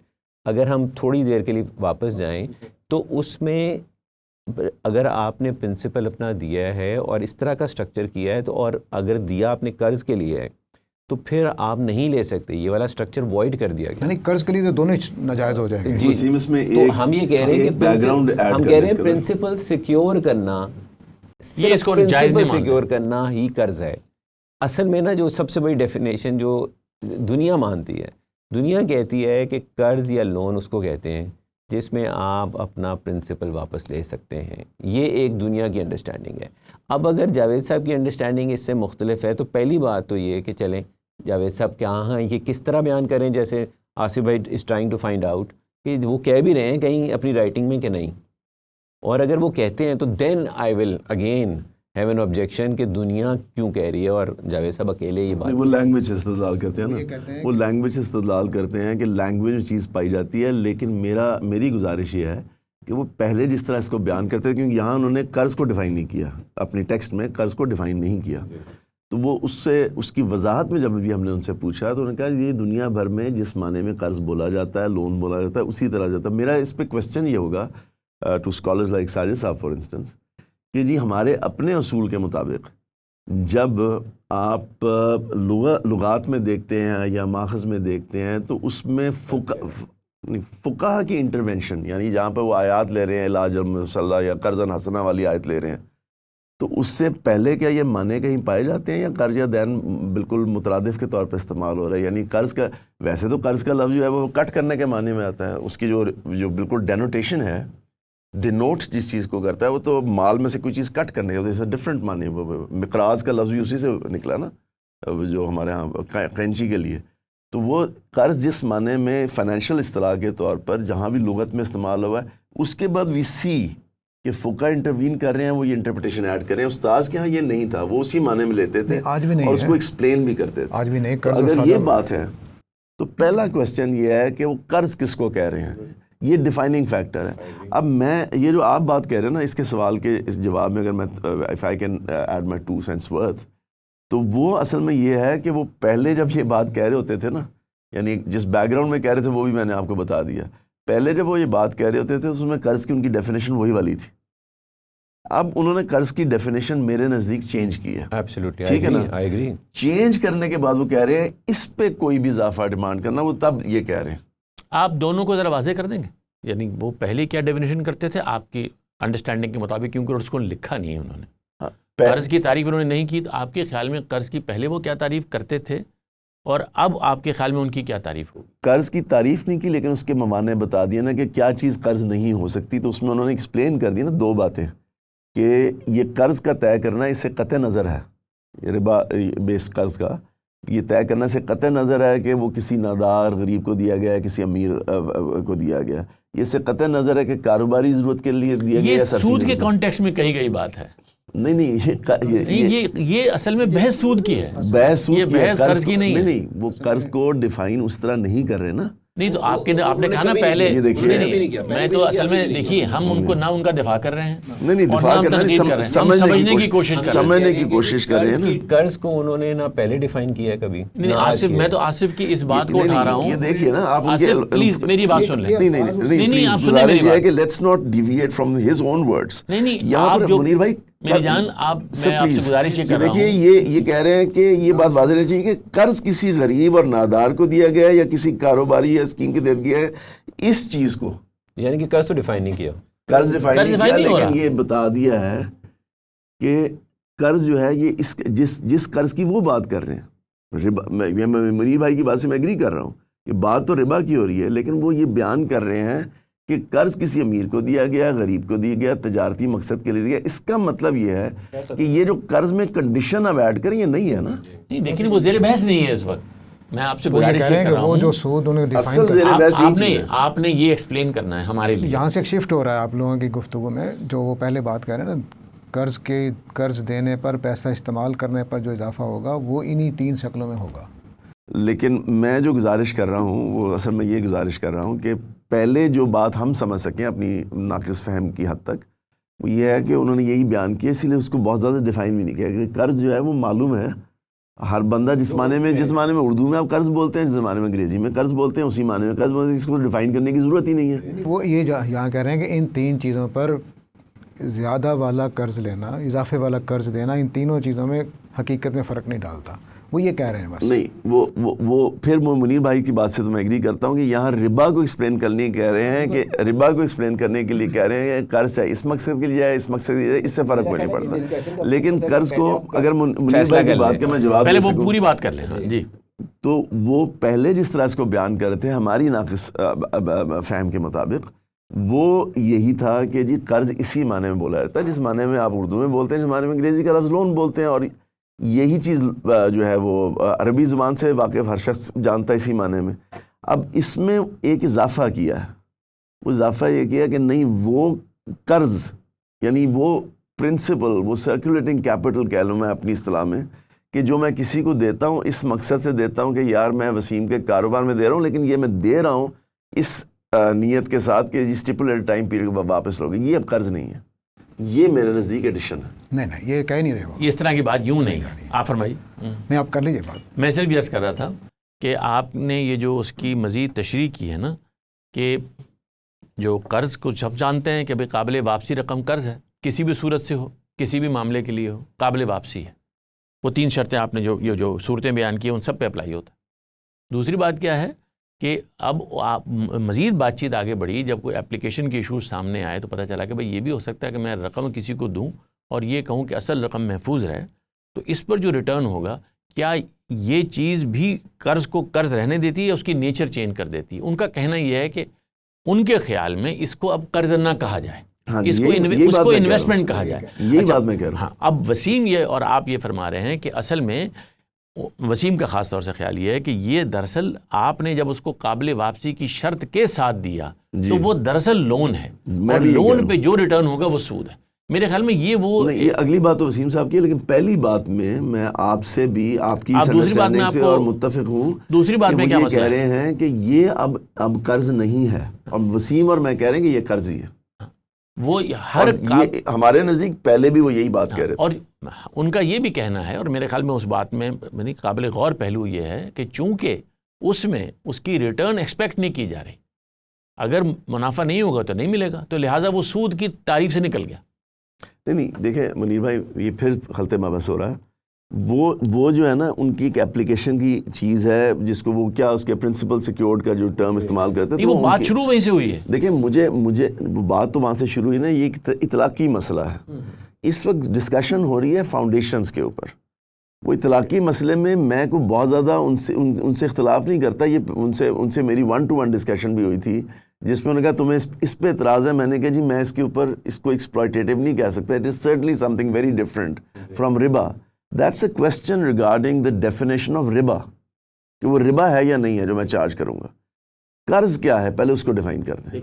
اگر ہم تھوڑی دیر کے لیے واپس جائیں تو اس میں اگر آپ نے پرنسپل اپنا دیا ہے اور اس طرح کا سٹرکچر کیا ہے تو, اور اگر دیا آپ نے قرض کے لیے ہے تو پھر آپ نہیں لے سکتے, یہ والا سٹرکچر وائڈ کر دیا گیا. یعنی قرض کے لیے تو دونوں ناجائز ہو جائیں گے. جی تو ہم یہ کہہ رہے ہیں کہ ہم کہہ رہے ہیں پرنسپل سیکیور کرنا, صرف پرنسپل سیکیور کرنا ہی قرض ہے. اصل میں نا جو سب سے بڑی ڈیفینیشن جو دنیا مانتی ہے, دنیا کہتی ہے کہ قرض یا لون اس کو کہتے ہیں جس میں آپ اپنا پرنسپل واپس لے سکتے ہیں. یہ ایک دنیا کی انڈرسٹینڈنگ ہے. اب اگر جاوید صاحب کی انڈرسٹینڈنگ اس سے مختلف ہے تو پہلی بات تو یہ کہ چلیں جاوید صاحب کیا ہیں یہ کس طرح بیان کریں, جیسے آصف بھائی is trying to find out کہ وہ کہہ بھی رہے ہیں کہیں اپنی رائٹنگ میں کہ نہیں, اور اگر وہ کہتے ہیں تو then I will again have an objection کہ دنیا کیوں کہہ رہی ہے اور جاوید صاحب اکیلے یہ بات. وہ لینگویج استدلال کرتے ہیں نا, وہ لینگویج استدلال کرتے ہیں کہ لینگویج میں چیز پائی جاتی ہے, لیکن میری گزارش یہ ہے کہ وہ پہلے جس طرح اس کو بیان کرتے ہیں, کیونکہ یہاں انہوں نے قرض کو ڈیفائن نہیں کیا, اپنی ٹیکسٹ میں قرض کو ڈیفائن نہیں کیا, تو وہ اس کی وضاحت میں جب بھی ہم نے ان سے پوچھا تو انہوں نے کہا یہ دنیا بھر میں جس معنی میں قرض بولا جاتا ہے, لون بولا جاتا ہے, اسی طرح جاتا ہے. میرا اس پہ کویسچن یہ ہوگا ٹو اسکالرز لائک ساجد صاحب فار انسٹنس کہ جی ہمارے اپنے اصول کے مطابق جب آپ لغات میں دیکھتے ہیں یا ماخذ میں دیکھتے ہیں تو اس میں فقہ کی انٹرونشن، یعنی جہاں پہ وہ آیات لے رہے ہیں علاج المصلح یا قرض حسنہ والی آیت لے رہے ہیں، تو اس سے پہلے کیا یہ معنی کہیں پائے جاتے ہیں یا قرض یا دین بالکل مترادف کے طور پہ استعمال ہو رہا ہے؟ یعنی قرض کا، ویسے تو قرض کا لفظ جو ہے وہ کٹ کرنے کے معنی میں آتا ہے، اس کی جو بالکل ڈینوٹیشن ہے، ڈینوٹ جس چیز کو کرتا ہے، وہ تو مال میں سے کوئی چیز کٹ کرنے کا، تو ڈفرینٹ معنی ہے۔ مقراض کا لفظ بھی اسی سے نکلا نا، جو ہمارے ہاں قینچی کے لیے۔ تو وہ قرض جس معنی میں فائنینشیل اصطلاح کے طور پر جہاں بھی لغت میں استعمال ہوا ہے، اس کے بعد وی سی کہ فقہ انٹروین کر رہے ہیں، وہ یہ انٹرپریٹیشن ایڈ کر رہے ہیں۔ استاذ کے ہاں یہ نہیں تھا، وہ اسی معنی میں لیتے تھے آج بھی نہیں اور اس ہے، کو ایکسپلین بھی کرتے تھے۔ آج بھی نہیں۔ تو اگر یہ بات ہے تو پہلا کوسچن یہ ہے کہ وہ قرض کس کو کہہ رہے ہیں، یہ ڈیفائننگ فیکٹر ہے۔ اب میں یہ جو آپ بات کہہ رہے ہیں نا، اس کے سوال کے اس جواب میں اگر میں if I can add my 2 cents worth، تو وہ اصل میں یہ ہے کہ وہ پہلے جب یہ بات کہہ رہے ہوتے تھے نا، یعنی جس بیک گراؤنڈ میں کہہ رہے تھے وہ بھی میں نے آپ کو بتا دیا۔ پہلے جب وہ یہ بات کہہ رہے ہوتے تھے تو اس میں قرض کی ان کی ڈیفینیشن وہی والی تھی۔ اب انہوں نے قرض کی ڈیفینیشن میرے نزدیک چینج کی ہے، ایبسلیوٹلی، ٹھیک ہے نا؟ I agree. چینج کرنے کے بعد وہ کہہ رہے ہیں اس پہ کوئی بھی اضافہ ڈیمانڈ کرنا، وہ تب یہ کہہ رہے ہیں۔ آپ دونوں کو ذرا واضح کر دیں گے، یعنی وہ پہلے کیا ڈیفینیشن کرتے تھے آپ کی انڈرسٹینڈنگ کے مطابق، کیونکہ اس کو لکھا نہیں ہے انہوں نے، قرض کی تعریف انہوں نے نہیں کی، تو آپ کے خیال میں قرض کی پہلے وہ کیا تعریف کرتے تھے اور اب آپ کے خیال میں ان کی کیا تعریف ہوگی؟ قرض کی تعریف نہیں کی، لیکن اس کے موانع بتا دیا نا کہ کیا چیز قرض نہیں ہو سکتی، تو اس میں انہوں نے ایکسپلین کر دی نا 2 باتیں، کہ یہ قرض کا طے کرنا اس سے قطع نظر ہے، ربا بیسڈ قرض کا یہ طے کرنا سے قطع نظر ہے کہ وہ کسی نادار غریب کو دیا گیا ہے، کسی امیر کو دیا گیا، یہ سے قطع نظر ہے کہ کاروباری ضرورت کے لیے دیا گیا ہے۔ یہ سود کے کانٹیکسٹ میں کہی گئی بات ہے، نہیں، یہ اصل میں بحث سود کی ہے، بحث یہ بحث قرض کی نہیں ہے۔ نہیں، وہ قرض کو ڈیفائن اس طرح نہیں کر رہے نا۔ نہیں تو آپ نے کہا نا پہلے، یہ دیکھیے، میں تو اصل میں دیکھیے ہم ان کو نہ ان کا دفاع کر رہے ہیں، نہیں دفاع کر رہے ہیں، سمجھنے کی کوشش کر رہے ہیں، سمجھنے کی کوشش کر رہے ہیں نا۔ قرض کو انہوں نے نہ پہلے ڈیفائن کیا ہے کبھی، نہیں آصف، میں تو آصف کی اس بات کو اٹھا رہا ہوں۔ یہ دیکھیے نا، آپ آصف پلیز میری بات سن لیں۔ نہیں، آپ سنیں میری بات۔ کہ let's not deviate from his own words. نہیں، یہاں پر منیر بھائی میری جان، میں آپ سے گزارش یہ کر رہا ہوں، دیکھیے یہ کہہ رہے ہیں کہ یہ بات واضح رہنی چاہیے کہ قرض کسی غریب اور نادار کو دیا گیا ہے یا کسی کاروباری یا اسکیم کے تحت گیا ہے، اس چیز کو یعنی کہ قرض تو ڈیفائن نہیں کیا، قرض ڈیفائن نہیں کیا، نہیں ہو رہا، لیکن یہ بتا دیا ہے کہ قرض جو ہے یہ جس قرض کی وہ بات کر رہے ہیں، ربا، میں منیر بھائی کی بات سے میں ایگری کر رہا ہوں کہ بات تو ربا کی ہو رہی ہے، لیکن وہ یہ بیان کر رہے ہیں کہ قرض کسی امیر کو دیا گیا، غریب کو دیا گیا، تجارتی مقصد کے لیے دیا گیا۔ اس کا مطلب یہ ہے کہ یہ جو قرض میں کنڈیشن اب ایڈ کریں، یہ نہیں ہے نا۔ نہیں لیکن وہ زیر بحث نہیں ہے اس وقت، میں آپ سے وہ یہ گزارش کہہ رہے یہ ہیں کر کہ رہا وہ جو ہوں، سود انہیں ڈیفائن اصل زیر بحث یہی چیز ہے۔ آپ نے یہ ایکسپلین کرنا ہے ہمارے لیے۔ یہاں سے ایک شفٹ ہو رہا ہے آپ لوگوں کی گفتگو میں، جو وہ پہلے بات کر رہے ہیں نا، قرض دینے پر، پیسہ استعمال کرنے پر جو اضافہ ہوگا وہ انہی 3 شکلوں میں ہوگا۔ لیکن میں جو گزارش کر رہا ہوں وہ اصل میں یہ گزارش کر رہا ہوں کہ پہلے جو بات ہم سمجھ سکیں اپنی ناقص فہم کی حد تک، وہ یہ ہے کہ انہوں نے یہی بیان کیا، اسی لیے اس کو بہت زیادہ ڈیفائن بھی نہیں کیا کہ قرض جو ہے وہ معلوم ہے، ہر بندہ جس معنی میں اردو میں آپ قرض بولتے ہیں، جس معنی میں انگریزی میں قرض بولتے ہیں، اسی معنی میں قرض بولتے ہیں، اس کو ڈیفائن کرنے کی ضرورت ہی نہیں ہے۔ وہ یہ یہاں کہہ رہے ہیں کہ ان 3 چیزوں پر زیادہ والا قرض لینا، اضافے والا قرض دینا، ان تینوں چیزوں میں حقیقت میں فرق نہیں ڈالتا، وہ یہ کہہ رہے ہیں بس۔ نہیں، وہ پھر منیر بھائی کی بات سے تو میں ایگری کرتا ہوں کہ یہاں ربا کو ایکسپلین کرنے کہہ رہے ہیں، کہ ربا کو ایکسپلین کرنے کے لیے کہہ رہے ہیں کہ قرض ہے اس مقصد کے لیے ہے، اس مقصد کے لیے، اس سے فرق کوئی نہیں پڑتا۔ لیکن قرض کو اگر منیر بھائی کی بات کا میں جواب پہلے دے وہ سکوں پوری بات کر لیں۔ ہاں جی، تو وہ پہلے جس طرح اس کو بیان کر رہے تھے ہماری ناقص فہم کے مطابق، وہ یہی تھا کہ جی قرض اسی معنی میں بولا جاتا ہے جس معنی میں آپ اردو میں بولتے ہیں، جس معنی میں انگریزی کا لفظ لون بولتے ہیں، اور یہی چیز جو ہے وہ عربی زبان سے واقف ہر شخص جانتا ہے اسی معنی میں۔ اب اس میں ایک اضافہ کیا ہے، وہ اضافہ یہ کیا کہ نہیں، وہ قرض یعنی وہ پرنسپل، وہ سرکولیٹنگ کیپٹل کہہ لوں میں اپنی اصطلاح میں، کہ جو میں کسی کو دیتا ہوں اس مقصد سے دیتا ہوں کہ یار میں وسیم کے کاروبار میں دے رہا ہوں، لیکن یہ میں دے رہا ہوں اس نیت کے ساتھ کہ اسٹیپولیٹڈ ٹائم پیریڈ کو واپس لوگے، یہ اب قرض نہیں ہے، یہ میرے نزدیک ایڈیشن ہے۔ نہیں، یہ کہہ نہیں رہے ہو، یہ اس طرح کی بات یوں نہیں ہے، آپ فرمائیے۔ نہیں، آپ کر لیجیے بات۔ میں صرف عرض کر رہا تھا کہ آپ نے یہ جو اس کی مزید تشریح کی ہے نا، کہ جو قرض کو سب جانتے ہیں کہ بھئی قابل واپسی رقم قرض ہے، کسی بھی صورت سے ہو، کسی بھی معاملے کے لیے ہو، قابل واپسی ہے، وہ 3 شرطیں آپ نے جو صورتیں بیان کی ہیں ان سب پہ اپلائی ہوتا ہے۔ دوسری بات کیا ہے کہ اب آپ مزید بات چیت آگے بڑھی، جب کوئی اپلیکیشن کے ایشوز سامنے آئے تو پتہ چلا کہ بھئی یہ بھی ہو سکتا ہے کہ میں رقم کسی کو دوں اور یہ کہوں کہ اصل رقم محفوظ رہے، تو اس پر جو ریٹرن ہوگا کیا یہ چیز بھی قرض کو قرض رہنے دیتی ہے یا اس کی نیچر چینج کر دیتی ہے؟ ان کا کہنا یہ ہے کہ ان کے خیال میں اس کو اب قرض نہ کہا جائے، اس کو انویسٹمنٹ کہا جائے. یہی بات میں کہہ رہا ہوں. ہاں، اب وسیم یہ اور آپ یہ فرما رہے ہیں کہ اصل میں وسیم کا خاص طور سے خیال یہ ہے کہ یہ دراصل آپ نے جب اس کو قابل واپسی کی شرط کے ساتھ دیا تو وہ دراصل لون ہے، اور لون پہ جو ریٹرن ہوگا وہ سود ہے. میرے خیال میں یہ اگلی بات تو وسیم صاحب کی ہے، لیکن پہلی بات میں آپ سے بھی آپ کی دوسری بات میں سے اور متفق ہوں. دوسری بات میں کیا مسئلہ کہہ رہے ہیں کہ یہ اب قرض نہیں ہے، اور وسیم اور میں کہہ رہے ہیں کہ یہ قرض ہی ہے. وہ ہمارے نزدیک پہلے بھی وہ یہی بات کہہ رہے تھے، اور ان کا یہ بھی کہنا ہے، اور میرے خیال میں اس بات میں قابل غور پہلو یہ ہے کہ چونکہ اس میں اس کی ریٹرن ایکسپیکٹ نہیں کی جا رہی، اگر منافع نہیں ہوگا تو نہیں ملے گا، تو لہٰذا وہ سود کی تعریف سے نکل گیا. نہیں دیکھیں منیر بھائی، یہ پھر خلط مبحث ہو رہا ہے. وہ جو ہے نا ان کی ایک اپلیکیشن کی چیز ہے جس کو وہ کیا اس کے پرنسپل سیکیورڈ کا جو ٹرم استعمال کرتے ہیں، وہ بات شروع وہیں سے ہوئی ہے. دیکھیں مجھے بات تو وہاں سے شروع ہوئی نا، یہ ایک اطلاقی مسئلہ ہے. اس وقت ڈسکشن ہو رہی ہے فاؤنڈیشنز کے اوپر. وہ اطلاقی مسئلے میں کو بہت زیادہ ان سے اختلاف نہیں کرتا. یہ ان سے میری 1-to-1 ڈسکشن بھی ہوئی تھی جس میں انہوں نے کہا تمہیں اس پہ اعتراض ہے. میں نے کہا جی میں اس کے اوپر اس کو ایکسپلائٹیو نہیں کہہ سکتا. It is certainly something very different from ربا. That's a question regarding the definition of ربا، کہ وہ ربا ہے یا نہیں ہے جو میں چارج کروں گا. قرض کیا ہے پہلے اس کو ڈیفائن کر دیں.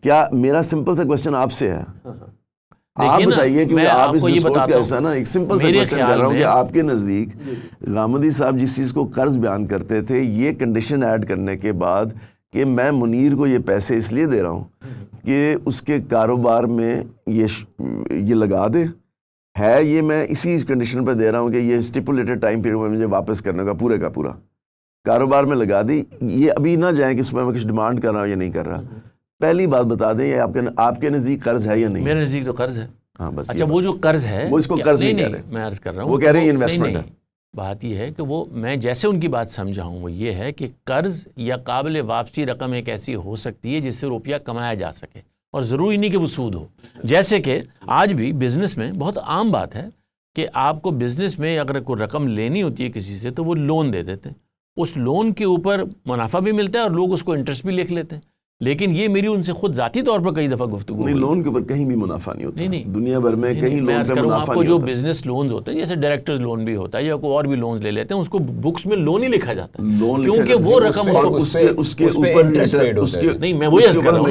کیا میرا سمپل سا کویسچن آپ سے ہے، آپ بتائیے کہ آپ اس ڈسکورس کا حصہ نا. ایک سمپل سا کویسچن کر رہا ہوں کہ آپ کے نزدیک غامدی صاحب جس چیز کو قرض بیان کرتے تھے، یہ کنڈیشن ایڈ کرنے کے بعد کہ میں منیر کو یہ پیسے اس لیے دے رہا ہوں کہ اس کے کاروبار میں یہ لگا دے، ہے یہ میں اسی کنڈیشن پہ دے رہا ہوں کہ یہ اسٹیپولیٹڈ ٹائم پیریڈ میں مجھے واپس کرنے کا پورے کا پورا کاروبار میں لگا دی. یہ ابھی نہ جائیں کہ اس میں کچھ ڈیمانڈ کر رہا ہوں یا نہیں کر رہا. پہلی بات بتا دیں یہ آپ کے نزدیک قرض ہے یا نہیں؟ میرے نزدیک تو قرض ہے. ہاں بس. اچھا وہ جو قرض ہے وہ اس کو قرض نہیں کہہ رہے، میں عرض کر رہا ہوں وہ کہہ رہے ہیں انویسٹمنٹ ہے. بات یہ ہے کہ وہ میں جیسے ان کی بات سمجھا ہوں وہ یہ ہے کہ قرض یا قابل واپسی رقم ایک ایسی ہو سکتی ہے جس سے روپیہ کمایا جا سکے، اور ضروری نہیں کہ وہ سود ہو. جیسے کہ آج بھی بزنس میں بہت عام بات ہے کہ آپ کو بزنس میں اگر کوئی رقم لینی ہوتی ہے کسی سے تو وہ لون دے دیتے ہیں. اس لون کے اوپر منافع بھی ملتا ہے اور لوگ اس کو انٹرسٹ بھی لکھ لیتے ہیں. لیکن یہ میری ان سے خود ذاتی طور پر کئی دفعہ گفتگو نہیں، لون کے اوپر کہیں بھی منافع نہیں ہوتا. نہیں دنیا بھر میں کہیں لون پہ منافع نہیں ہوتا. آپ کو جو بزنس لونز ہوتے ہیں جیسے ڈائریکٹرز لون بھی ہوتا ہے یا کوئی اور بھی لونز لے لیتے ہیں، اس کو بکس میں لون ہی لکھا جاتا ہے کیونکہ وہ رقم اس کے اوپر نہیں. میں وہی عرض کر رہا ہوں،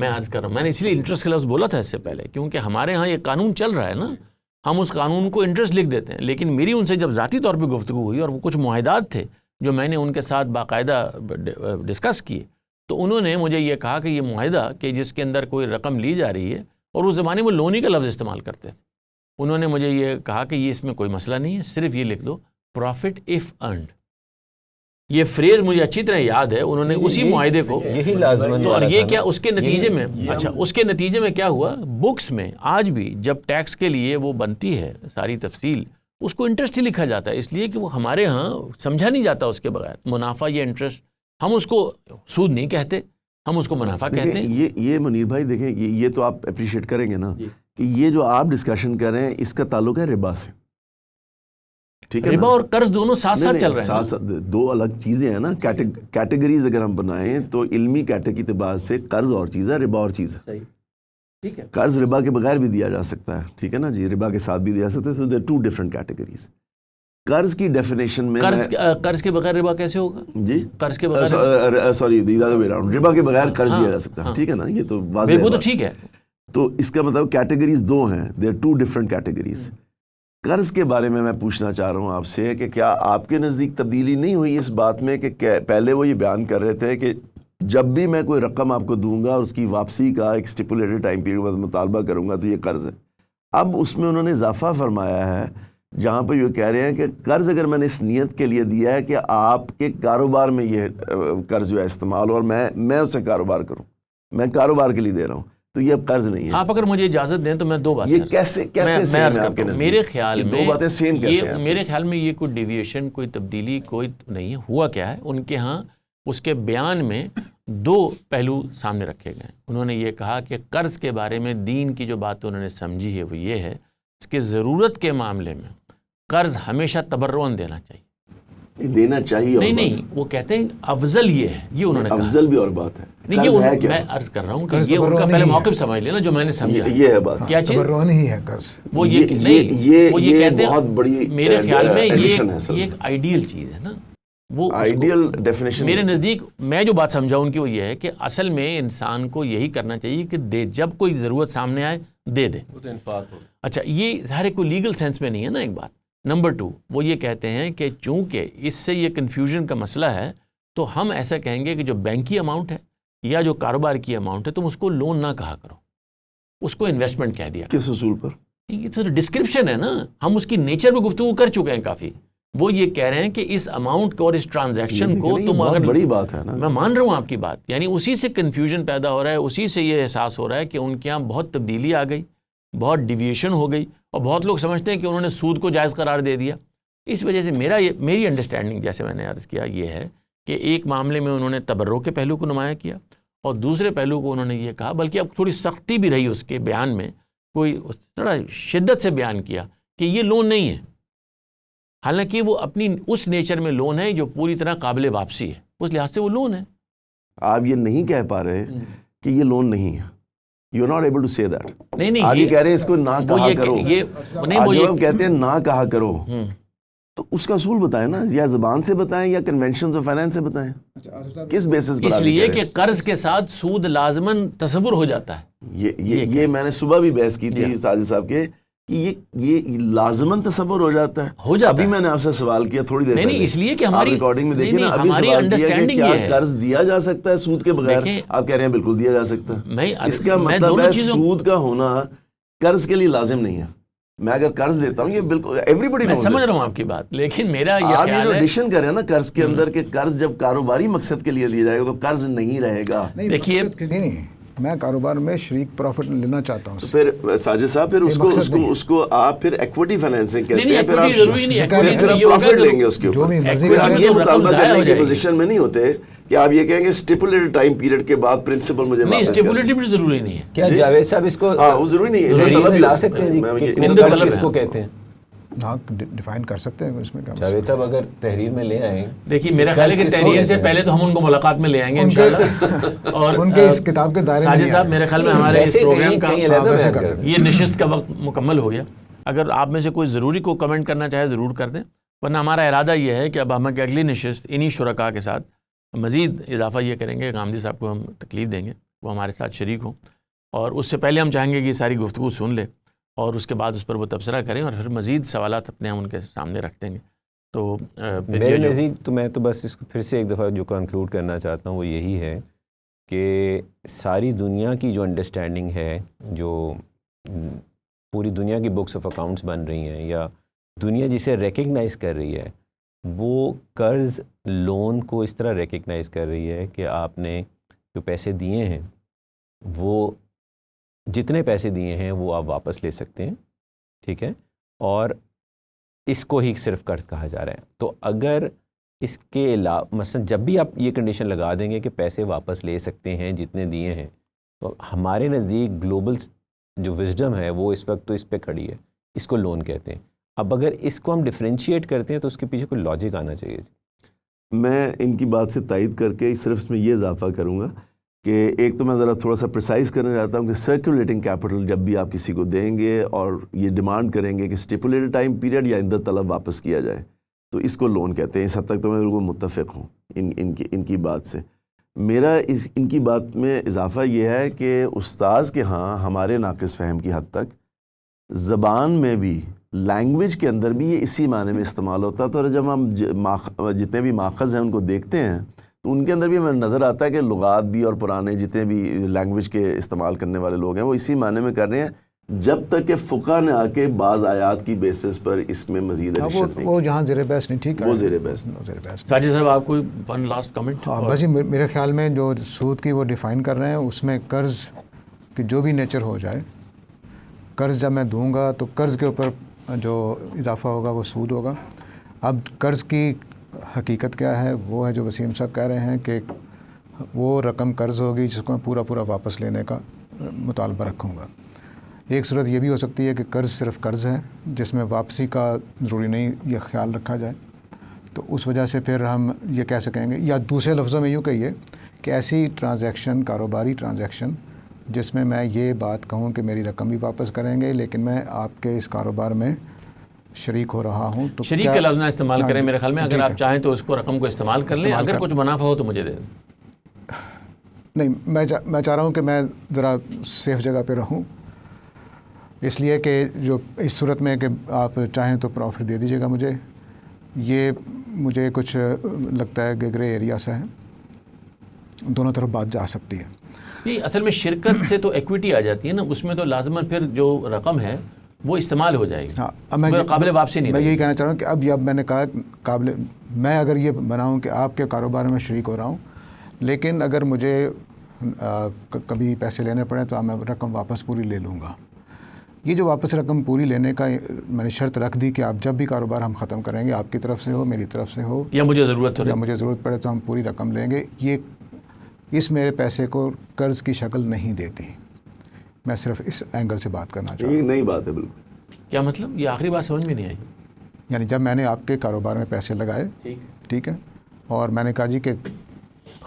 میں عرض کر رہا ہوں، میں نے اس لیے انٹرسٹ کا لفظ بولا تھا اس سے پہلے کیونکہ ہمارے ہاں یہ قانون چل رہا ہے نا، ہم اس قانون کو انٹرسٹ لکھ دیتے ہیں. لیکن میری ان سے جب ذاتی طور پہ گفتگو ہوئی اور وہ کچھ معاہدات تھے جو میں نے ان کے ساتھ باقاعدہ ڈسکس کیے، تو انہوں نے مجھے یہ کہا کہ یہ معاہدہ کہ جس کے اندر کوئی رقم لی جا رہی ہے، اور اس زمانے میں لونی کا لفظ استعمال کرتے تھے، انہوں نے مجھے یہ کہا کہ یہ اس میں کوئی مسئلہ نہیں ہے، صرف یہ لکھ دو پروفٹ اف ارنڈ. یہ فریز مجھے اچھی طرح یاد ہے. انہوں نے اسی معاہدے کو یہی لازمن، اور یہ کیا اس کے نتیجے میں اس کے نتیجے میں کیا ہوا، بکس میں آج بھی جب ٹیکس کے لیے وہ بنتی ہے ساری تفصیل، اس کو انٹرسٹ ہی لکھا جاتا ہے، اس لیے کہ وہ ہمارے ہاں سمجھا نہیں جاتا اس کے بغیر. منافع یا انٹرسٹ، ہم اس کو سود نہیں کہتے، ہم اس کو منافع کہتے ہیں. یہ منیر بھائی دیکھیں، یہ تو آپ اپریشیٹ کریں گے نا کہ یہ جو آپ ڈسکشن کر رہے ہیں اس کا تعلق ہے ربا سے. ٹھیک ہے، ربا اور قرض دونوں ساتھ ساتھ چل رہے ہیں. ساتھ دو الگ چیزیں ہیں نا. کیٹیگریز اگر ہم بنائیں تو علمی کیٹیگری کے اعتبار سے قرض اور چیز ہے، ربا اور چیز ہے. ٹھیک ہے، قرض ربا کے بغیر بھی دیا جا سکتا ہے، ٹھیک ہے نا جی، ربا کے ساتھ بھی دیا جا سکتا ہے. سو دیر 2 ڈفرنٹ کیٹیگریز. قرض کی ڈیفینیشن میں قرض کے بغیر ربا کیسے ہوگا جی؟ قرض کے بغیر سوری ربا کے بغیر قرض دیا جا سکتا ہے، ٹھیک ہے نا، یہ تو واضح ہے. وہ تو ٹھیک ہے. تو اس کا مطلب کیٹیگریز 2 ہیں، دیر 2 ڈفرنٹ کیٹیگریز. قرض کے بارے میں پوچھنا چاہ رہا ہوں آپ سے کہ کیا آپ کے نزدیک تبدیلی نہیں ہوئی اس بات میں کہ پہلے وہ یہ بیان کر رہے تھے کہ جب بھی میں کوئی رقم آپ کو دوں گا اور اس کی واپسی کا ایک اسٹیپولیٹڈ ٹائم پیریڈ میں مطالبہ کروں گا تو یہ قرض ہے. اب اس میں انہوں نے اضافہ فرمایا ہے جہاں پہ یہ کہہ رہے ہیں کہ قرض اگر میں نے اس نیت کے لیے دیا ہے کہ آپ کے کاروبار میں یہ قرض جو ہے استعمال ہو اور میں اس سے کاروبار کروں، میں کاروبار کے لیے دے رہا ہوں، تو یہ اب قرض نہیں ہے. آپ اگر مجھے اجازت دیں تو میں 2 باتیں یہ کیسے میرے خیال میں 2 باتیں سیم کیسے ہیں؟ میرے خیال میں یہ کوئی ڈیویشن، کوئی تبدیلی کوئی نہیں ہے. ہوا کیا ہے، ان کے ہاں اس کے بیان میں 2 پہلو سامنے رکھے گئے. انہوں نے یہ کہا کہ قرض کے بارے میں دین کی جو بات انہوں نے سمجھی ہے وہ یہ ہے اس کی ضرورت کے معاملے میں قرض ہمیشہ تبرعاً دینا چاہیے. دینا چاہیے. نہیں وہ کہتے ہیں افضل یہ ہے, یہ انہوں نے کہا. افضل بھی اور بات ہے. نہیں یہ میں عرض کر رہا ہوں کہ یہ ان کا پہلے موقف سمجھ لینا جو میں نے سمجھا. یہ ہے بات. کیا چیز تبرعاً ہی ہے قرض. وہ یہ کہتے ہیں بہت بڑی میرے خیال میں یہ ایک آئیڈیل چیز ہے نا. وہ آئیڈیل ڈیفینیشن میرے نزدیک میں جو بات سمجھا ان کی وہ یہ ہے کہ اصل میں انسان کو یہی کرنا چاہیے کہ دے, جب کوئی ضرورت سامنے آئے دے دے. وہ تو انفاق ہو. اچھا یہ ظاہر کوئی لیگل سینس میں نہیں ہے نا ایک بات. نمبر 2 وہ یہ کہتے ہیں کہ چونکہ اس سے یہ کنفیوژن کا مسئلہ ہے تو ہم ایسا کہیں گے کہ جو بینکی اماؤنٹ ہے یا جو کاروبار کی اماؤنٹ ہے تم اس کو لون نہ کہا کرو, اس کو انویسٹمنٹ کہہ دیا. کس اصول پر؟ یہ تو ڈسکرپشن ہے نا, ہم اس کی نیچر پہ گفتگو کر چکے ہیں کافی. وہ یہ کہہ رہے ہیں کہ اس اماؤنٹ کو اور اس ٹرانزیکشن کو تم اگر بڑی بات ہے نا. میں مان رہا ہوں آپ کی بات, یعنی اسی سے کنفیوژن پیدا ہو رہا ہے, اسی سے یہ احساس ہو رہا ہے کہ ان کے یہاں بہت تبدیلی آ گئی, بہت ڈیویشن ہو گئی, اور بہت لوگ سمجھتے ہیں کہ انہوں نے سود کو جائز قرار دے دیا. اس وجہ سے میری انڈرسٹینڈنگ جیسے میں نے عرض کیا یہ ہے کہ ایک معاملے میں انہوں نے تبرع کے پہلو کو نمایاں کیا اور دوسرے پہلو کو انہوں نے یہ کہا, بلکہ اب تھوڑی سختی بھی رہی اس کے بیان میں, کوئی تھوڑا شدت سے بیان کیا کہ یہ لون نہیں ہے, حالانکہ وہ اپنی اس نیچر میں لون ہے جو پوری طرح قابل واپسی ہے, اس لحاظ سے وہ لون ہے. آپ یہ نہیں کہہ پا رہے کہ یہ لون نہیں ہے. You are not able to say that. نہیں آپ یہ کہہ رہے ہیں اس کو نہ کہا کرو. جب کہتے ہیں نہ کہا کرو تو اس کا اصول بتائیں نا, یا زبان سے بتائیں یا کنونشنز آف فائنینس سے بتائیں, کس بیسس پر. اس لیے کہ قرض کے ساتھ سود لازماً تصور ہو جاتا ہے. یہ میں نے صبح بھی بحث کی تھی ساجد صاحب کے کہ یہ لازماً تصور ہو جاتا ہے. ابھی میں نے آپ سے سوال کیا تھوڑی دیر پہلے, نہیں اس لیے کہ ہماری ریکارڈنگ میں دیکھیں نا, ابھی سوال کیا کہ کیا قرض دیا جا سکتا ہے سود کے بغیر, آپ کہہ رہے ہیں بالکل دیا جا سکتا ہے. اس کا مطلب ہے سود کا ہونا قرض کے لیے لازم نہیں ہے. میں اگر قرض دیتا ہوں یہ بالکل ایوری بڈی, میں سمجھ رہا ہوں آپ کی بات, لیکن میرا یہ آپ خیال یہ ہے ایڈیشن کریں نا قرض کے اندر کہ قرض جب کاروباری مقصد کے لیے دیا جائے گا تو قرض نہیں رہے گا. دیکھیے نہیں, میں کاروبار میں شریک پروفٹ لینا چاہتا ہوں. پھر ساجد صاحب پھر اس کو آپ پھر ایکوٹی فائنینسنگ کہتے ہیں, پھر آپ پروفٹ لیں گے اس کے اوپر. آپ یہ مطالبہ کرنے کی پوزیشن میں نہیں ہوتے کہ آپ یہ کہیں گے اسٹیپولیٹڈ ٹائم پیریڈ کے بعد پرنسپل مجھے نہیں, اسٹیپولیٹڈ بھی ضروری نہیں ہے. کیا جاوید صاحب اس کو وہ ضروری نہیں ہے لا سکتے ہیں کہ قرض کس کو کہتے ہیں؟ ہاں ڈیفائن کر سکتے ہیں اس میں. جاوید صاحب اگر تحریر میں لے آئیں, دیکھیے میرا خیال ہے کہ تحریر سے پہلے تو ہم ان کو ملاقات میں لے آئیں گے انشاءاللہ, اور ان کے اس کتاب کے دائرے میں. ساجد صاحب میرے خیال میں ہمارے اس پروگرام کا یہ نشست کا وقت مکمل ہو گیا. اگر آپ میں سے کوئی ضروری کو کمنٹ کرنا چاہے ضرور کر دیں, ورنہ ہمارا ارادہ یہ ہے کہ اب ہم اگلی نشست انہی شرکاء کے ساتھ مزید اضافہ یہ کریں گے, غامدی صاحب کو ہم تکلیف دیں گے, وہ ہمارے ساتھ شریک ہوں, اور اس سے پہلے ہم چاہیں گے کہ یہ ساری گفتگو سن لیں اور اس کے بعد اس پر وہ تبصرہ کریں, اور پھر مزید سوالات اپنے ہم ان کے سامنے رکھ دیں گے. تو میرے نزدیک تو میں تو بس اس کو پھر سے ایک دفعہ جو کنکلوڈ کرنا چاہتا ہوں وہ یہی ہے کہ ساری دنیا کی جو انڈرسٹینڈنگ ہے, جو پوری دنیا کی بکس آف اکاؤنٹس بن رہی ہیں یا دنیا جسے ریکگنائز کر رہی ہے, وہ قرض لون کو اس طرح ریکگنائز کر رہی ہے کہ آپ نے جو پیسے دیے ہیں وہ جتنے پیسے دیے ہیں وہ آپ واپس لے سکتے ہیں, ٹھیک ہے, اور اس کو ہی صرف قرض کہا جا رہا ہے. تو اگر اس کے علاوہ مثلا جب بھی آپ یہ کنڈیشن لگا دیں گے کہ پیسے واپس لے سکتے ہیں جتنے دیے ہیں, تو ہمارے نزدیک گلوبل جو وزڈم ہے وہ اس وقت تو اس پہ کھڑی ہے, اس کو لون کہتے ہیں. اب اگر اس کو ہم ڈفرینشیٹ کرتے ہیں تو اس کے پیچھے کوئی لاجک آنا چاہیے. میں ان کی بات سے تائید کر کے صرف اس میں یہ اضافہ کروں گا کہ ایک تو میں ذرا تھوڑا سا پریسائز کرنا چاہتا ہوں کہ سرکولیٹنگ کیپٹل جب بھی آپ کسی کو دیں گے اور یہ ڈیمانڈ کریں گے کہ اسٹیپولیٹڈ ٹائم پیریڈ یا عدت طلب واپس کیا جائے تو اس کو لون کہتے ہیں. اس حد تک تو میں بالکل متفق ہوں ان کی بات سے. میرا ان کی بات میں اضافہ یہ ہے کہ استاذ کے ہاں ہمارے ناقص فہم کی حد تک زبان میں بھی لینگویج کے اندر بھی یہ اسی معنی میں استعمال ہوتا ہے. تو جب ہم جتنے بھی ماخذ ہیں ان کو دیکھتے ہیں تو ان کے اندر بھی ہمیں نظر آتا ہے کہ لغات بھی اور پرانے جتنے بھی لینگویج کے استعمال کرنے والے لوگ ہیں وہ اسی معنی میں کر رہے ہیں, جب تک کہ فقہ نے آ کے بعض آیات کی بیسس پر اس میں مزید وہ جہاں زیر بحث نہیں, ٹھیک ہے, وہ زیر بحث. ساجد صاحب آپ کوئی ون لاسٹ کمنٹ؟ بس میرے خیال میں جو سود کی وہ ڈیفائن کر رہے ہیں اس میں قرض کی جو بھی نیچر ہو جائے, قرض جب میں دوں گا تو قرض کے اوپر جو اضافہ ہوگا وہ سود ہوگا. اب قرض کی حقیقت کیا ہے وہ ہے جو وسیم صاحب کہہ رہے ہیں کہ وہ رقم قرض ہوگی جس کو میں پورا واپس لینے کا مطالبہ رکھوں گا۔ ایک صورت یہ بھی ہو سکتی ہے کہ قرض صرف قرض ہے جس میں واپسی کا ضروری نہیں یہ خیال رکھا جائے، تو اس وجہ سے پھر ہم یہ کہہ سکیں گے، یا دوسرے لفظوں میں یوں کہیے کہ ایسی ٹرانزیکشن، کاروباری ٹرانزیکشن جس میں میں یہ بات کہوں کہ میری رقم بھی واپس کریں گے لیکن میں آپ کے اس کاروبار میں شریک ہو رہا ہوں، تو شریک کا لفظ نہ استعمال کریں میرے خیال میں، اگر آپ چاہیں تو اس کو رقم کو استعمال کر لیں، اگر کچھ منافع ہو تو مجھے دے دیں۔ نہیں، میں چاہ رہا ہوں کہ میں ذرا سیف جگہ پہ رہوں، اس لیے کہ جو اس صورت میں کہ آپ چاہیں تو پروفٹ دے دیجیے گا مجھے، یہ مجھے کچھ لگتا ہے کہ گرے ایریا سے ہے، دونوں طرف بات جا سکتی ہے۔ نہیں، اصل میں شرکت سے تو ایکویٹی آ جاتی ہے نا، اس میں تو لازماً پھر جو رقم ہے وہ استعمال ہو جائے گی، ہاں، قابل واپسی نہیں میں رہے یہی گی۔ کہنا چاہ رہا ہوں کہ اب میں نے کہا میں اگر یہ بناؤں کہ آپ کے کاروبار میں شریک ہو رہا ہوں، لیکن اگر مجھے کبھی پیسے لینے پڑیں تو میں رقم واپس پوری لے لوں گا۔ یہ جو واپس رقم پوری لینے کا میں نے شرط رکھ دی کہ آپ جب بھی کاروبار ہم ختم کریں گے، آپ کی طرف سے ہو، میری طرف سے ہو، یا مجھے ضرورت ہو یا مجھے ضرورت پڑے تو ہم پوری رقم لیں گے، یہ اس میرے پیسے کو قرض کی شکل نہیں دیتی۔ میں صرف اس اینگل سے بات کرنا چاہتا ہوں۔ یہ نئی بات ہے بالکل۔ کیا مطلب؟ یہ آخری بات سمجھ میں نہیں آئی۔ یعنی جب میں نے آپ کے کاروبار میں پیسے لگائے، ٹھیک ہے، اور میں نے کہا جی کہ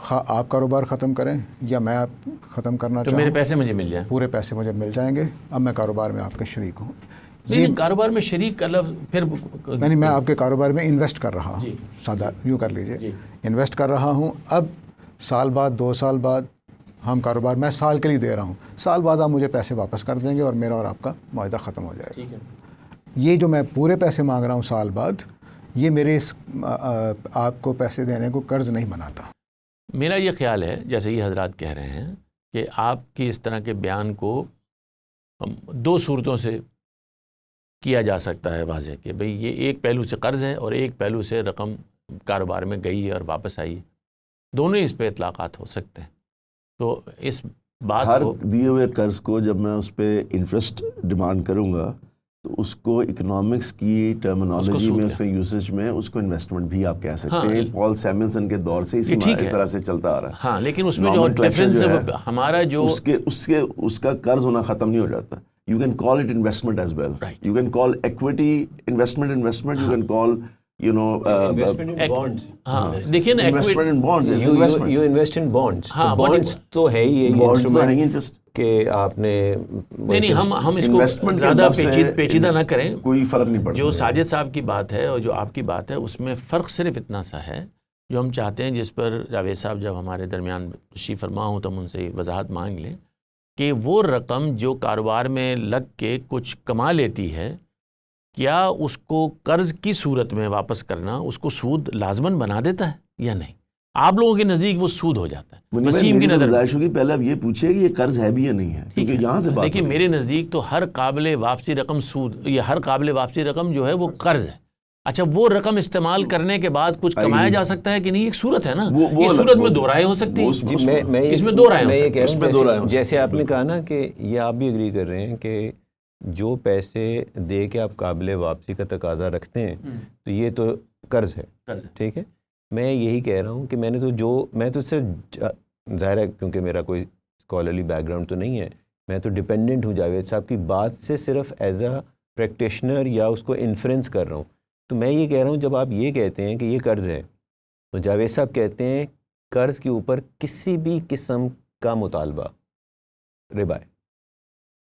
آپ کاروبار ختم کریں یا میں آپ ختم کرنا تو چاہوں، میرے پیسے مجھے مل جائیں، پورے پیسے مجھے مل جائیں گے، اب میں کاروبار میں آپ کے شریک ہوں۔ لیکن کاروبار میں شریک کا لفظ پھر یعنی میں آپ کے کاروبار میں انویسٹ کر رہا جی، ہوں، سادہ یوں کر لیجئے، جی، انویسٹ کر رہا ہوں، اب سال بعد 2 سال بعد ہم کاروبار میں سال کے لیے دے رہا ہوں، سال بعد آپ مجھے پیسے واپس کر دیں گے اور میرا اور آپ کا معاہدہ ختم ہو جائے گا۔ ٹھیک ہے۔ یہ جو میں پورے پیسے مانگ رہا ہوں سال بعد، یہ میرے اس آپ کو پیسے دینے کو قرض نہیں بناتا۔ میرا یہ خیال ہے، جیسے یہ حضرات کہہ رہے ہیں، کہ آپ کی اس طرح کے بیان کو 2 صورتوں سے کیا جا سکتا ہے واضح، کہ بھئی یہ ایک پہلو سے قرض ہے اور ایک پہلو سے رقم کاروبار میں گئی ہے اور واپس آئی ہے، دونوں اس پہ اطلاقات ہو سکتے ہیں۔ تو اس بات ہر کو دیے ہوئے قرض کو جب میں اس پہ انٹرسٹ ڈیمانڈ کروں گا تو اس کو اکنامکس کی ٹرمنالوجی میں، اس پہ یوسیج میں، اس کو انویسٹمنٹ بھی آپ کہہ سکتے ہیں۔ پال سیمنسن کے دور سے اسی طرح سے چلتا آ رہا ہے۔ ہاں، لیکن اس میں جو ڈفرینس ہمارا جو اس کا قرض ہونا ختم نہیں ہو جاتا۔ You can call it investment as well. Right. You can call equity investment. You can call, investment in bonds. ہاں دیکھیے نا، investment in bonds is You investment. invest in bonds. ہاں، bonds تو ہے ہی یہی Bonds تو ہیں instrument interest. کہ آپ نے نہیں ہم اس کو Investment کے زیادہ لفظ سے پیچیدہ نہ کریں۔ کوئی فرق نہیں پڑتا۔ جو ساجد صاحب کی بات ہے اور جو آپ کی بات ہے، اس میں فرق صرف اتنا سا ہے، جو ہم چاہتے ہیں، جس پر جاوید صاحب جب ہمارے درمیان تشریف فرما ہوں تو ہم ان سے وضاحت مانگ لیں، کہ وہ رقم جو کاروبار میں لگ کے کچھ کما لیتی ہے، کیا اس کو قرض کی صورت میں واپس کرنا اس کو سود لازماً بنا دیتا ہے یا نہیں؟ آپ لوگوں کے نزدیک وہ سود ہو جاتا ہے، وسیم کی نظر گزارش ہوگی پہلے آپ یہ پوچھیے کہ یہ قرض ہے بھی یا نہیں ہے، کیونکہ یہاں سے بات دیکھیے میرے نزدیک تو ہر قابل واپسی رقم سود، یہ ہر قابل واپسی رقم جو ہے وہ قرض ہے۔ اچھا، وہ رقم استعمال کرنے کے بعد کچھ کمایا جا سکتا ہے کہ نہیں، ایک صورت ہے نا، اس صورت میں 2 رائے ہو سکتی ہیں، اس میں 2 رائے ہو سکتی ہیں۔ جیسے آپ نے کہا نا کہ یہ آپ بھی اگری کر رہے ہیں کہ جو پیسے دے کے آپ قابل واپسی کا تقاضا رکھتے ہیں تو یہ تو قرض ہے، ٹھیک ہے۔ میں یہی کہہ رہا ہوں کہ میں تو صرف ظاہر ہے کیونکہ میرا کوئی اسکالرلی بیک گراؤنڈ تو نہیں ہے، میں تو ڈپینڈنٹ ہوں جاوید صاحب کی بات سے، صرف ایز اے پریکٹیشنر یا اس کو انفرنس کر رہا ہوں۔ تو میں یہ کہہ رہا ہوں جب آپ یہ کہتے ہیں کہ یہ قرض ہے تو جاوید صاحب کہتے ہیں قرض کے اوپر کسی بھی قسم کا مطالبہ ربا ہے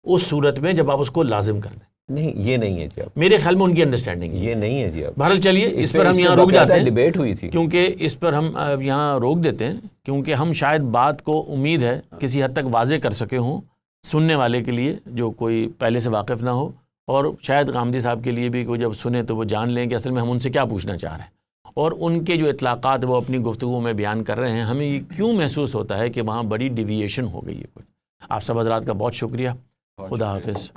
اس صورت میں جب آپ اس کو لازم کر دیں۔ نہیں، یہ نہیں ہے جی، اب میرے خیال میں ان کی انڈرسٹینڈنگ یہ نہیں ہے جی۔ اب بہرحال چلیے اس پر ہم یہاں روک جاتے ہیں، ڈیبیٹ ہوئی تھی، کیونکہ اس پر ہم یہاں روک دیتے ہیں، کیونکہ ہم شاید بات کو امید ہے کسی حد تک واضح کر سکے ہوں سننے والے کے لیے جو کوئی پہلے سے واقف نہ ہو، اور شاید غامدی صاحب کے لیے بھی کوئی جب سنے تو وہ جان لیں کہ اصل میں ہم ان سے کیا پوچھنا چاہ رہے ہیں، اور ان کے جو اطلاقات وہ اپنی گفتگو میں بیان کر رہے ہیں، ہمیں یہ کیوں محسوس ہوتا ہے کہ وہاں بڑی ڈیویشن ہو گئی ہے کچھ۔ آپ سب حضرات کا بہت شکریہ، خدا حافظ۔